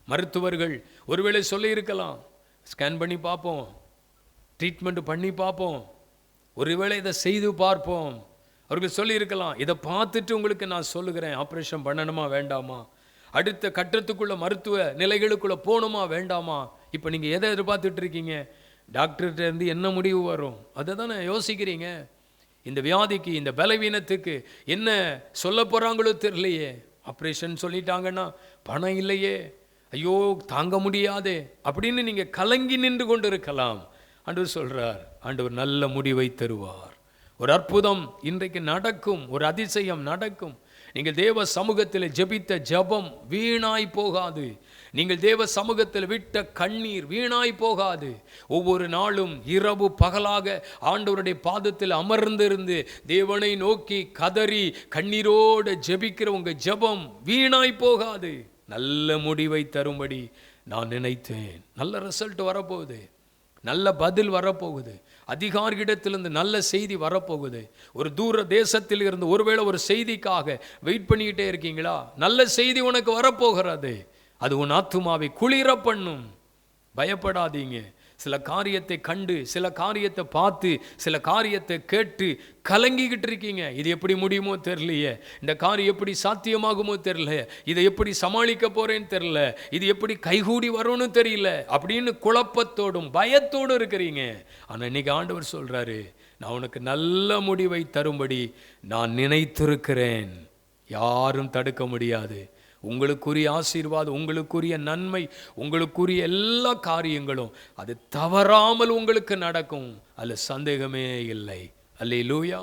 மருத்துவர்கள் ஒருவேளை சொல்லியிருக்கலாம், ஸ்கேன் பண்ணி பார்ப்போம், ட்ரீட்மெண்ட் பண்ணி பார்ப்போம், ஒருவேளை இதை செய்து பார்ப்போம். அவர்கள் சொல்லியிருக்கலாம், இதை பார்த்துட்டு உங்களுக்கு நான் சொல்லுகிறேன், ஆப்ரேஷன் பண்ணணுமா வேண்டாமா, அடுத்த கட்டத்துக்குள்ள மருத்துவ நிலைகளுக்குள்ளே போகணுமா வேண்டாமா. இப்போ நீங்கள் எதை எதிர்பார்த்துட்டு இருக்கீங்க? டாக்டர்கிட்ட இருந்து என்ன முடிவு வரும் அதை தானே யோசிக்கிறீங்க. இந்த வியாதிக்கு, இந்த பலவீனத்துக்கு என்ன சொல்ல போகிறாங்களோ தெரியலையே. ஆப்ரேஷன் சொல்லிட்டாங்கன்னா பணம் இல்லையே, ஐயோ தாங்க முடியாதே அப்படின்னு நீங்கள் கலங்கி நின்று கொண்டு இருக்கலாம். ஆண்டவர் சொல்கிறார், ஆண்டவர் நல்ல முடிவை தருவார். ஒரு அற்புதம் இன்றைக்கு நடக்கும், ஒரு அதிசயம் நடக்கும். நீங்கள் தேவ சமூகத்தில் ஜெபித்த ஜெபம் வீணாய் போகாது. நீங்கள் தேவ சமூகத்தில் விட்ட கண்ணீர் வீணாய் போகாது. ஒவ்வொரு நாளும் இரவு பகலாக ஆண்டவருடைய பாதத்தில் அமர்ந்திருந்து தேவனை நோக்கி கதறி கண்ணீரோடு ஜெபிக்கிற உங்கள் ஜெபம் வீணாய் போகாது. நல்ல முடிவை தரும்படி நான் நினைத்தேன். நல்ல ரிசல்ட் வரப்போகுது, நல்ல பதில் வரப்போகுது, அதிகாரியிடத்திலிருந்து நல்ல செய்தி வரப்போகுது. ஒரு தூர தேசத்தில் இருந்து ஒருவேளை ஒரு செய்திக்காக வெயிட் பண்ணிக்கிட்டே இருக்கீங்களா? நல்ல செய்தி உனக்கு வரப்போகிறது. அது உன் ஆத்துமாவை குளிர பண்ணும். பயப்படாதீங்க. சில காரியத்தை கண்டு, சில காரியத்தை பார்த்து, சில காரியத்தை கேட்டு கலங்கிக்கிட்டு இருக்கீங்க. இது எப்படி முடியுமோ தெரியலையே, இந்த காரியம் எப்படி சாத்தியமாகுமோ தெரியல, இதை எப்படி சமாளிக்க போறேன்னு தெரியல, இது எப்படி கைகூடி வரும்னு தெரியல அப்படின்னு குழப்பத்தோடும் பயத்தோடும் இருக்கிறீங்க. ஆனால் இன்னைக்கு ஆண்டவர் சொல்றாரு, நான் உனக்கு நல்ல முடிவை தரும்படி நான் நினைத்திருக்கிறேன். யாரும் தடுக்க முடியாது. உங்களுக்குரிய ஆசீர்வாதம், உங்களுக்குரிய நன்மை, உங்களுக்குரிய எல்லா காரியங்களும் அது தவறாமல் உங்களுக்கு நடக்கும். அதில் சந்தேகமே இல்லை. அல்லேலூயா.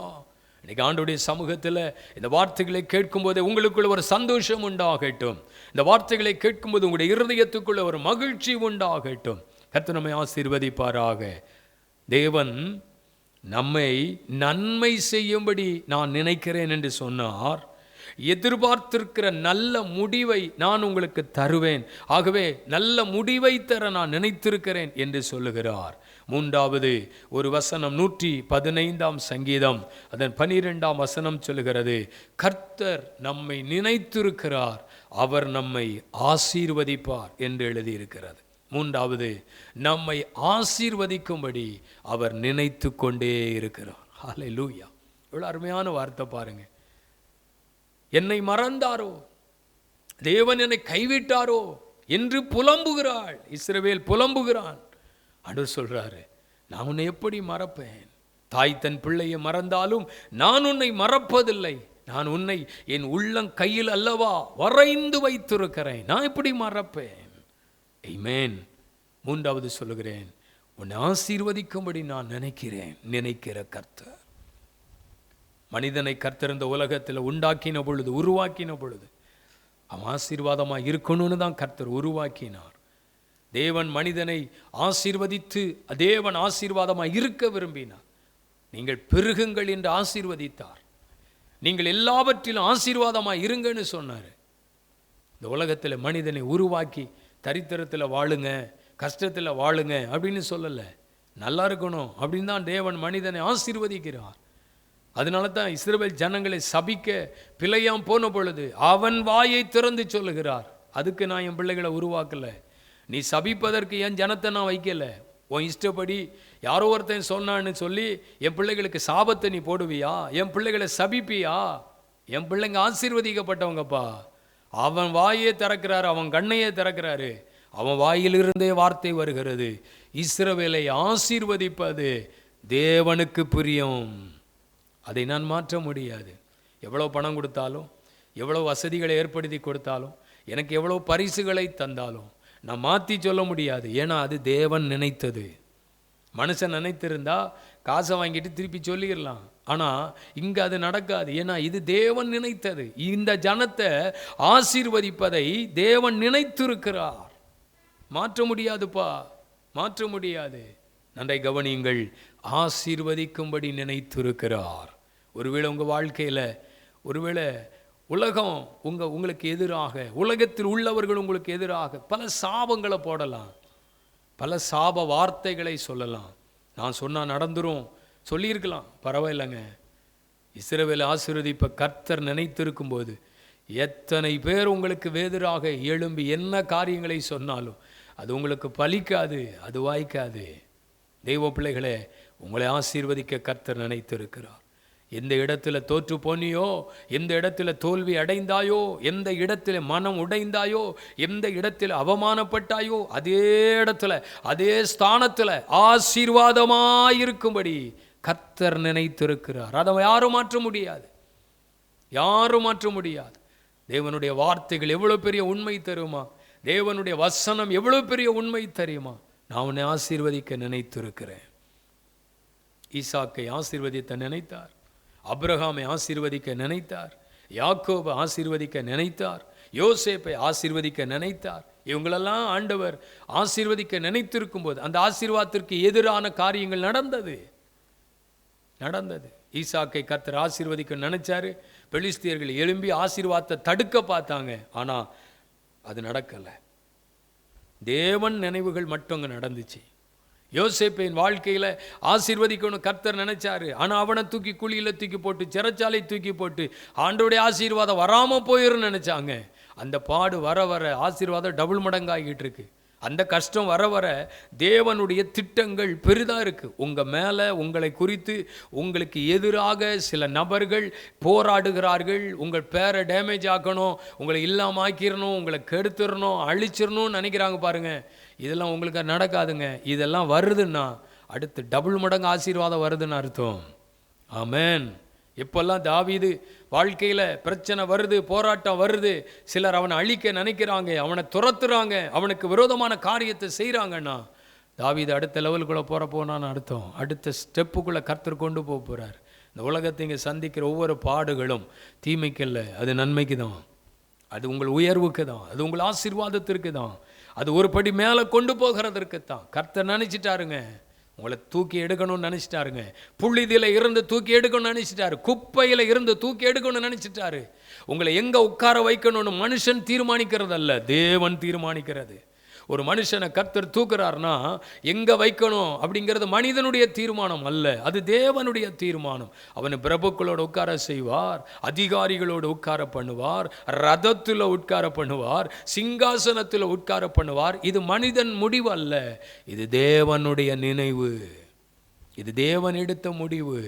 இன்னைக்கு ஆண்டவருடைய சமூகத்தில் இந்த வார்த்தைகளை கேட்கும்போதே உங்களுக்குள்ள ஒரு சந்தோஷம் உண்டாகட்டும். இந்த வார்த்தைகளை கேட்கும்போது உங்களுடைய இருதயத்துக்குள்ள ஒரு மகிழ்ச்சி உண்டாகட்டும். கர்த்தர் நம்மை ஆசீர்வதிப்பாராக. தேவன் நம்மை நன்மை செய்யும்படி நான் நினைக்கிறேன் என்று சொன்னார். எதிர்பார்த்திருக்கிற நல்ல முடிவை நான் உங்களுக்கு தருவேன், ஆகவே நல்ல முடிவை தர நான் நினைத்திருக்கிறேன் என்று சொல்லுகிறார். மூன்றாவது ஒரு வசனம் 115 சங்கீதம் அதன் 12 வசனம் சொல்லுகிறது, கர்த்தர் நம்மை நினைத்திருக்கிறார், அவர் நம்மை ஆசீர்வதிப்பார் என்று எழுதியிருக்கிறது. மூன்றாவது, நம்மை ஆசீர்வதிக்கும்படி அவர் நினைத்து கொண்டே இருக்கிறார். ஹல்லேலூயா! எவ்வளவு அருமையான வார்த்தை பாருங்க. என்னை மறந்தாரோ, தேவன் என்னை கைவிட்டாரோ என்று புலம்புகிறாள் இஸ்ரவேல், புலம்புகிறான். ஆண்டவர் சொல்றாரு, நான் உன்னை எப்படி மறப்பேன்? தாய் தன் பிள்ளையை மறந்தாலும் நான் உன்னை மறப்பதில்லை. நான் உன்னை என் உள்ளம் கையில் அல்லவா வரைந்து வைத்திருக்கிறேன், நான் எப்படி மறப்பேன்? ஆமென். மூன்றாவது சொல்லுகிறேன், உன்னை ஆசீர்வதிக்கும்படி நான் நினைக்கிற கர்த்தர். மனிதனை கர்த்தர் இந்த உலகத்தில் உண்டாக்கின பொழுது, உருவாக்கின பொழுது அவன் ஆசீர்வாதமாக இருக்கணும்னு தான் கர்த்தர் உருவாக்கினார். தேவன் மனிதனை ஆசீர்வதித்து தேவன் ஆசீர்வாதமாக இருக்க விரும்பினார். நீங்கள் பெருகுங்கள் என்று ஆசீர்வதித்தார். நீங்கள் எல்லாவற்றிலும் ஆசீர்வாதமாக இருங்கன்னு சொன்னார். இந்த உலகத்தில் மனிதனை உருவாக்கி தரித்திரத்தில் வாழுங்க, கஷ்டத்தில் வாழுங்க அப்படின்னு சொல்லலை. நல்லா இருக்கணும் அப்படின்னு தான் தேவன் மனிதனை ஆசீர்வதிக்கிறார். அதனால தான் இஸ்ரவேல் ஜனங்களை சபிக்க பிழையாம் போன பொழுது அவன் வாயை திறந்து சொல்லுகிறார், அதுக்கு நான் என் பிள்ளைகளை உருவாக்கலை, நீ சபிப்பதற்கு என் ஜனத்தை நான் வைக்கலை, உன் இஷ்டப்படி யாரோ ஒருத்தன் சொன்னான்னு சொல்லி என் பிள்ளைகளுக்கு சாபத்தை நீ போடுவியா? என் பிள்ளைகளை சபிப்பியா? என் பிள்ளைங்க ஆசீர்வதிக்கப்பட்டவங்கப்பா. அவன் வாயே திறக்கிறாரு, அவன் கண்ணையே திறக்கிறாரு, அவன் வாயிலிருந்தே வார்த்தை வருகிறது. இஸ்ரவேலை ஆசீர்வதிப்பது தேவனுக்கு பிரியம். அதை நான் மாற்ற முடியாது. எவ்வளோ பணம் கொடுத்தாலும், எவ்வளோ வசதிகளை ஏற்படுத்தி கொடுத்தாலும், எனக்கு எவ்வளோ பரிசுகளை தந்தாலும் நான் மாற்றி சொல்ல முடியாது. ஏன்னா அது தேவன் நினைத்தது. மனுஷன் நினைத்திருந்தா காசை வாங்கிட்டு திருப்பி சொல்லிடலாம். ஆனால் இங்கே அது நடக்காது. ஏன்னா இது தேவன் நினைத்தது. இந்த ஜனத்தை ஆசீர்வதிப்பதை தேவன் நினைத்திருக்கிறார். மாற்ற முடியாதுப்பா, மாற்ற முடியாது. நன்றை கவனியுங்கள், ஆசீர்வதிக்கும்படி நினைத்திருக்கிறார். ஒருவேளை உங்கள் வாழ்க்கையில் ஒருவேளை உலகம் உங்களுக்கு எதிராக, உலகத்தில் உள்ளவர்கள் உங்களுக்கு எதிராக பல சாபங்களை போடலாம், பல சாப வார்த்தைகளை சொல்லலாம். நான் சொன்னால் நடந்துரும் சொல்லியிருக்கலாம், பரவாயில்லைங்க. இஸ்ரவேலை ஆசீர்வதிப்ப கர்த்தர் நினைத்திருக்கும் போது எத்தனை பேர் உங்களுக்கு எதிராக எழும்பி என்ன காரியங்களை சொன்னாலும் அது உங்களுக்கு பலிக்காது, அது வாய்க்காது. தெய்வ பிள்ளைகளே, உங்களை ஆசீர்வதிக்க கர்த்தர் நினைத்திருக்கிறார். எந்த இடத்துல தோற்று போனியோ, எந்த இடத்துல தோல்வி அடைந்தாயோ, எந்த இடத்துல மனம் உடைந்தாயோ, எந்த இடத்துல அவமானப்பட்டாயோ, அதே இடத்துல அதே ஸ்தானத்தில் ஆசீர்வாதமாயிருக்கும்படி கர்த்தர் நினைத்திருக்கிறார். அதை யாரும் மாற்ற முடியாது, யாரும் மாற்ற முடியாது. தேவனுடைய வார்த்தைகள் எவ்வளோ பெரிய உண்மை தெரியுமா? தேவனுடைய வசனம் எவ்வளோ பெரிய உண்மை தெரியுமா? நான் உன்னை ஆசீர்வதிக்க நினைத்திருக்கிறேன். ஈசாக்கை ஆசீர்வதித்த நினைத்தார், அபிரகாமை ஆசீர்வதிக்க நினைத்தார், யாக்கோபை ஆசீர்வதிக்க நினைத்தார், யோசேப்பை ஆசீர்வதிக்க நினைத்தார். இவங்களெல்லாம் ஆண்டவர் ஆசீர்வதிக்க நினைத்திருக்கும் போது அந்த ஆசீர்வாதத்திற்கு எதிரான காரியங்கள் நடந்தது. ஈசாக்கை கர்த்தர் ஆசீர்வதிக்க நினைச்சாரு. பெலிஸ்தியர்கள் எழும்பி ஆசீர்வாதத்தை தடுக்க பார்த்தாங்க, ஆனால் அது நடக்கலை. தேவன் நினைவுகள் மட்டும் அங்கே நடந்துச்சு. யோசேப்பின் வாழ்க்கையில் ஆசீர்வதிக்கணும் கர்த்தர் நினைச்சாரு, ஆனால் அவனை தூக்கி குழியில் தூக்கி போட்டு சிறைச்சாலை தூக்கி போட்டு ஆண்டோடைய ஆசீர்வாதம் வராமல் போயிரும் நினைச்சாங்க. அந்த பாடு வர வர ஆசீர்வாதம் டபுள் மடங்காகிட்டு இருக்கு. அந்த கஷ்டம் வர வர தேவனுடைய திட்டங்கள் பெரிதாக இருக்குது. உங்கள் மேலே, உங்களை குறித்து உங்களுக்கு எதிராக சில நபர்கள் போராடுகிறார்கள். உங்கள் பேரை டேமேஜ் ஆக்கணும், உங்களை இல்லாமல் ஆக்கிடணும், உங்களை கெடுத்துடணும், அழிச்சிடணும்னு நினைக்கிறாங்க பாருங்கள். இதெல்லாம் உங்களுக்கு நடக்காதுங்க. இதெல்லாம் வருதுன்னா அடுத்து டபுள் மடங்கு ஆசீர்வாதம் வருதுன்னு அர்த்தம். ஆமென். இப்போல்லாம் தாவீது வாழ்க்கையில் பிரச்சனை வருது, போராட்டம் வருது, சிலர் அவனை அழிக்க நினைக்கிறாங்க, அவனை துரத்துறாங்க, அவனுக்கு விரோதமான காரியத்தை செய்கிறாங்கன்னா தாவீது அடுத்த லெவலுக்குள்ளே போனான்னு அர்த்தம். அடுத்த ஸ்டெப்புக்குள்ளே கர்த்தர் கொண்டு போகிறார். இந்த உலகத்தை இங்கே சந்திக்கிற ஒவ்வொரு பாடுகளும் தீமைக்கல்ல, அது நன்மைக்கு தான். அது உங்கள் உயர்வுக்கு தான், அது உங்கள் ஆசீர்வாதத்திற்கு தான், அது ஒரு படி மேலே கொண்டு போகிறதற்கு தான். கர்த்தர் நினச்சிட்டாருங்க, உங்களை தூக்கி எடுக்கணும்னு நினச்சிட்டாருங்க. புள்ளிதில் இருந்து தூக்கி எடுக்கணும்னு நினச்சிட்டாரு, குப்பையில் இருந்து தூக்கி எடுக்கணும்னு நினச்சிட்டாரு. உங்களை எங்கே உட்கார வைக்கணும்னு மனுஷன் தீர்மானிக்கிறதல்ல, தேவன் தீர்மானிக்கிறது. ஒரு மனுஷனை கர்த்தர் தூக்குறாருன்னா எங்கே வைக்கணும் அப்படிங்கிறது மனிதனுடைய தீர்மானம் அல்ல, அது தேவனுடைய தீர்மானம். அவனை பிரபுக்களோடு உட்கார செய்வார், அதிகாரிகளோடு உட்கார பண்ணுவார், ரதத்தில் உட்கார பண்ணுவார், சிங்காசனத்தில் உட்கார பண்ணுவார். இது மனிதன் முடிவு அல்ல, இது தேவனுடைய நினைவு, இது தேவன் எடுத்த முடிவு.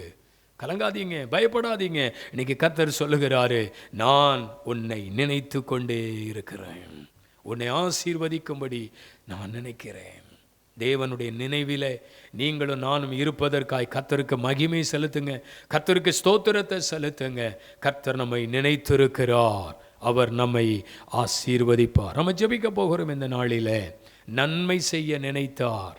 கலங்காதீங்க, பயப்படாதீங்க. இன்னைக்கு கர்த்தர் சொல்லுகிறாரு, நான் உன்னை நினைத்து கொண்டே இருக்கிறேன், உன்னை ஆசீர்வதிக்கும்படி நான் நினைக்கிறேன். தேவனுடைய நினைவில் நீங்களும் நானும் இருப்பதற்காய் கர்த்தருக்கு மகிமை செலுத்துங்க, கர்த்தருக்கு ஸ்தோத்திரத்தை செலுத்துங்க. கர்த்தர் நம்மை நினைத்திருக்கிறார், அவர் நம்மை ஆசீர்வதிப்பார். நம்ம ஜெபிக்க போகிறோம் இந்த நாளில். நன்மை செய்ய நினைத்தார்,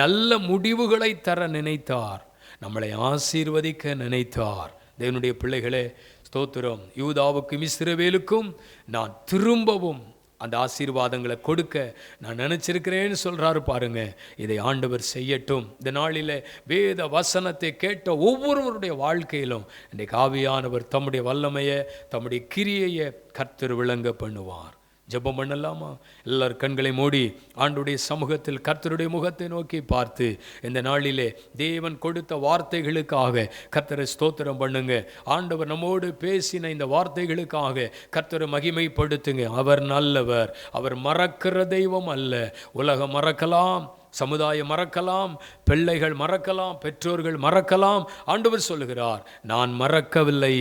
நல்ல முடிவுகளை தர நினைத்தார், நம்மளை ஆசீர்வதிக்க நினைத்தார். தேவனுடைய பிள்ளைகளே, ஸ்தோத்திரம். யூதாவுக்கும் இஸ்ரவேலுக்கும் நான் திரும்பவும் அந்த ஆசீர்வாதங்களை கொடுக்க நான் நினச்சிருக்கிறேன்னு சொல்கிறாரு பாருங்க. இதை ஆண்டவர் செய்யட்டும். இந்த நாளில் வேத வசனத்தை கேட்ட ஒவ்வொருவருடைய வாழ்க்கையிலும் இன்றைக்கு ஆவியானவர் தம்முடைய வல்லமையை, தம்முடைய கிரியையை கர்த்தர் விளங்க பண்ணுவார். ஜெபம் பண்ணலாமா? எல்லார் கண்களை மூடி ஆண்டுடைய சமூகத்தில் கர்த்தருடைய முகத்தை நோக்கி பார்த்து இந்த நாளிலே தேவன் கொடுத்த வார்த்தைகளுக்காக கர்த்தரை ஸ்தோத்திரம் பண்ணுங்க. ஆண்டவர் நம்மோடு பேசின இந்த வார்த்தைகளுக்காக கர்த்தரை மகிமைப்படுத்துங்க. அவர் நல்லவர், அவர் மறக்கிற தெய்வம் அல்ல. உலகம் மறக்கலாம், சமுதாயம் மறக்கலாம், பிள்ளைகள் மறக்கலாம், பெற்றோர்கள் மறக்கலாம். ஆண்டவர் சொல்லுகிறார், நான் மறக்கவில்லை,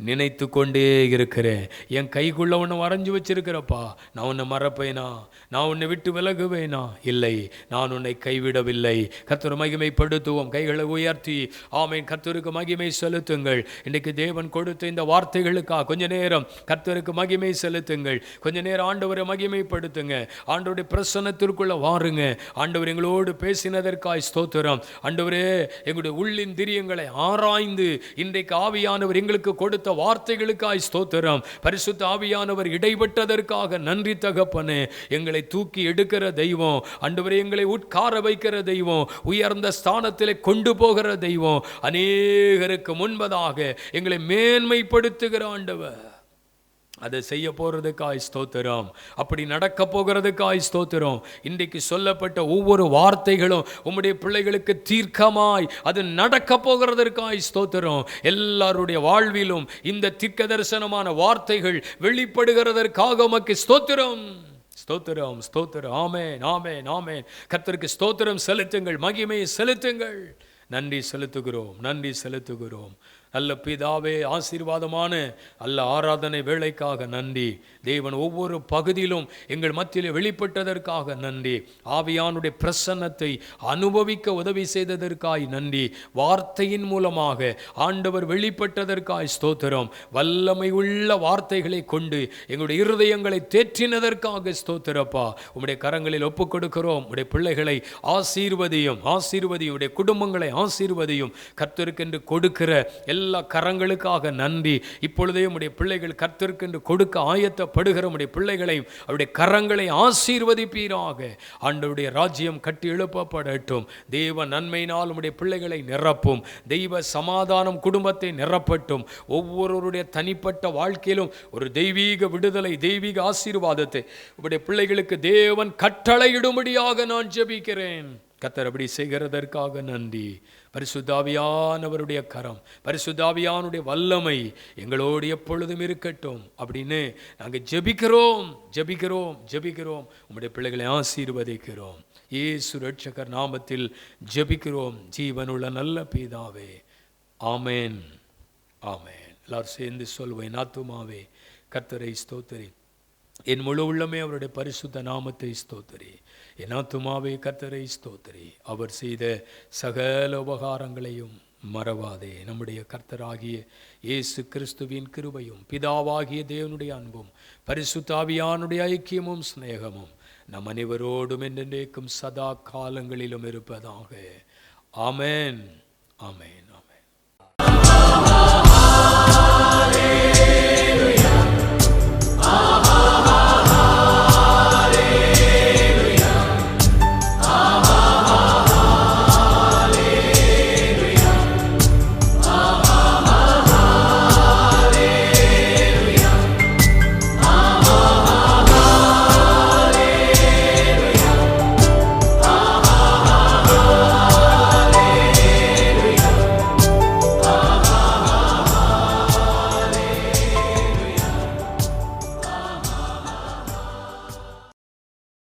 நினைத்து கொண்டே இருக்கிறேன். என் கைக்குள்ள உன்னை வரைஞ்சி வச்சிருக்கிறப்பா, நான் உன்னை மறப்பேனா? நான் உன்னை விட்டு விலகுவேனா? இல்லை, நான் உன்னை கைவிடவில்லை. கர்த்தர் மகிமைப்படுத்துவோம். கைகளை உயர்த்தி ஆமென், கர்த்தருக்கு மகிமை செலுத்துங்கள். இன்றைக்கு தேவன் கொடுத்த இந்த வார்த்தைகளுக்காக கொஞ்ச நேரம் கர்த்தருக்கு மகிமை செலுத்துங்கள். கொஞ்ச நேரம் ஆண்டவரை மகிமைப்படுத்துங்க. ஆண்டவருடைய பிரசன்னத்திற்குள்ள வாருங்க. ஆண்டவர் எங்களோடு பேசினதற்காய் ஸ்தோத்திரம். ஆண்டவரே, எங்களுடைய உள்ளின் திரியங்களை ஆராய்ந்து இன்றைக்கு ஆவியானவர் எங்களுக்கு கொடுத்த வார்த்தைகளுக்காய் ஸ்தோத்திரம். பரிசுத்த ஆவியானவர் இடைப்பட்டதற்காக நன்றி தகப்பனே. எங்களை தூக்கி எடுக்கிற தெய்வம், ஆண்டவரே எங்களை உட்கார வைக்கிற தெய்வம், உயர்ந்த ஸ்தானத்திலே கொண்டு போகிற தெய்வம், அநேகருக்கு முன்பதாக எங்களை மேன்மைப்படுத்துகிற ஆண்டவர். அதை செய்ய போகிறதுக்காய் ஸ்தோத்திரம். அப்படி நடக்க போகிறதுக்காய் ஸ்தோத்திரம். இன்றைக்கு சொல்லப்பட்ட ஒவ்வொரு வார்த்தைகளும் உம்முடைய பிள்ளைகளுக்கு தீர்க்கமாய் அது நடக்க போகிறதற்காய் ஸ்தோத்திரம். எல்லாருடைய வாழ்விலும் இந்த தீர்க்க தரிசனமான வார்த்தைகள் வெளிப்படுகிறதற்காக உமக்கு ஸ்தோத்திரம், ஸ்தோத்திரம், ஸ்தோத்திரம். ஆமென், ஆமென், ஆமென். கர்த்தருக்கு ஸ்தோத்திரம் செலுத்துங்கள், மகிமையை செலுத்துங்கள். நன்றி செலுத்துகிறோம், நன்றி செலுத்துகிறோம். நல்ல பிதாவே, ஆசீர்வாதமான அல்ல ஆராதனை வேளைக்காக நன்றி. தேவன் ஒவ்வொரு பகுதியிலும் எங்கள் மத்தியில் வெளிப்பட்டதற்காக நன்றி. ஆவியானுடைய பிரசன்னத்தை அனுபவிக்க உதவி செய்ததற்காய் நன்றி. வார்த்தையின் மூலமாக ஆண்டவர் வெளிப்பட்டதற்காய் ஸ்தோத்திரம். வல்லமை உள்ள வார்த்தைகளை கொண்டு எங்களுடைய இருதயங்களை தேற்றினதற்காக ஸ்தோத்திரப்பா. உம்முடைய கரங்களில் ஒப்புக் கொடுக்கிறோம். உம்முடைய பிள்ளைகளை ஆசீர்வதியும், ஆசீர்வதியும். உடைய குடும்பங்களை ஆசீர்வதியும். கர்த்தருக்கென்று கொடுக்கிற எல்லா கரங்களுக்காக நன்றி. இப்பொழுதே உம்முடைய பிள்ளைகள் கர்த்தருக்கென்று கொடுக்க ஆயத்தப்படுகிற உம்முடைய பிள்ளைகளையும் அவருடைய கரங்களை ஆசீர்வதிப்பீராக. ஆண்டவருடைய ராஜ்யம் கட்டி எழுப்பப்படட்டும். தேவ நன்மையினால் உம்முடைய பிள்ளைகளை நிரப்பும். தெய்வ சமாதானம் குடும்பத்தை நிரப்பட்டும். ஒவ்வொருவருடைய தனிப்பட்ட வாழ்க்கையிலும் ஒரு தெய்வீக விடுதலை, தெய்வீக ஆசீர்வாதத்தை உம்முடைய பிள்ளைகளுக்கு தேவன் கட்டளையிடும்படியாக நான் ஜெபிக்கிறேன். கர்த்தர் அப்படி செய்கிறதற்காக நன்றி. பரிசுத்த ஆவியானவருடைய கரம், பரிசுத்த ஆவியானுடைய வல்லமை எங்களோடு எப்பொழுதும் இருக்கட்டும் அப்படின்னு நாங்கள் ஜெபிக்கிறோம், ஜெபிக்கிறோம், ஜெபிக்கிறோம். உம்முடைய பிள்ளைகளை ஆசீர்வதிக்கிறோம். இயேசு ரட்சகர் நாமத்தில் ஜெபிக்கிறோம், ஜீவனுள்ள நல்ல பிதாவே. ஆமென், ஆமென். எல்லாரும் சேர்ந்து சொல்வேன். ஆத்துமாவே கர்த்தரை ஸ்தோத்திரி, என் முழு உள்ளமே அவருடைய பரிசுத்த நாமத்தை ஸ்தோத்திரி. என் ஆத்துமாவே கர்த்தரை ஸ்தோத்திரி, அவர் செய்த சகல உபகாரங்களையும் மறவாதே. நம்முடைய கர்த்தராகிய இயேசு கிறிஸ்துவின் கிருபையும் பிதாவாகிய தேவனுடைய அன்பும் பரிசுத்த ஆவியானுடைய ஐக்கியமும் சிநேகமும் நம் அனைவரோடும் என்றென்றைக்கும் சதா காலங்களிலும் இருப்பதாக. ஆமென், ஆமென்.